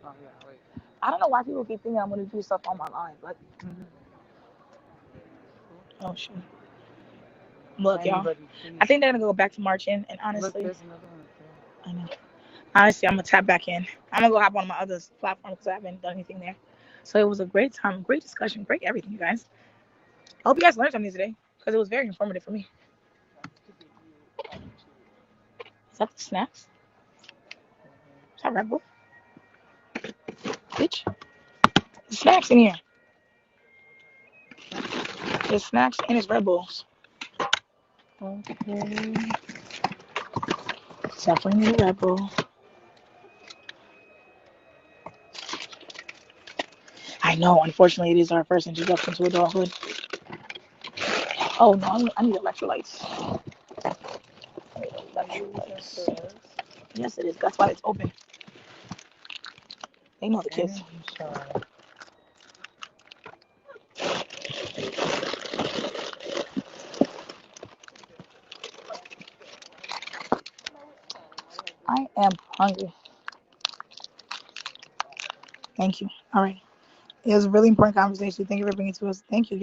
yeah, wait. I don't know why people keep thinking I'm gonna do stuff on my live. Like, oh shoot. Look, y'all. I think they're gonna go back to marching, and honestly, Look, there's another one up there. I know. Honestly, I'm gonna tap back in. I'm gonna go hop on my other platform because I haven't done anything there. So it was a great time, great discussion, great everything, you guys. I hope you guys learned something today because it was very informative for me. Is that the snacks? Is that Red Bull? Bitch. There's snacks in here. There's snacks and it's Red Bulls. Okay. Definitely need a Red Bull. I know, unfortunately, it is our first introduction to adulthood. Oh no, I need electrolytes. Yes, it is. That's why it's open. They know the kids. I am hungry. Thank you. All right. It was a really important conversation. Thank you for bringing it to us. Thank you.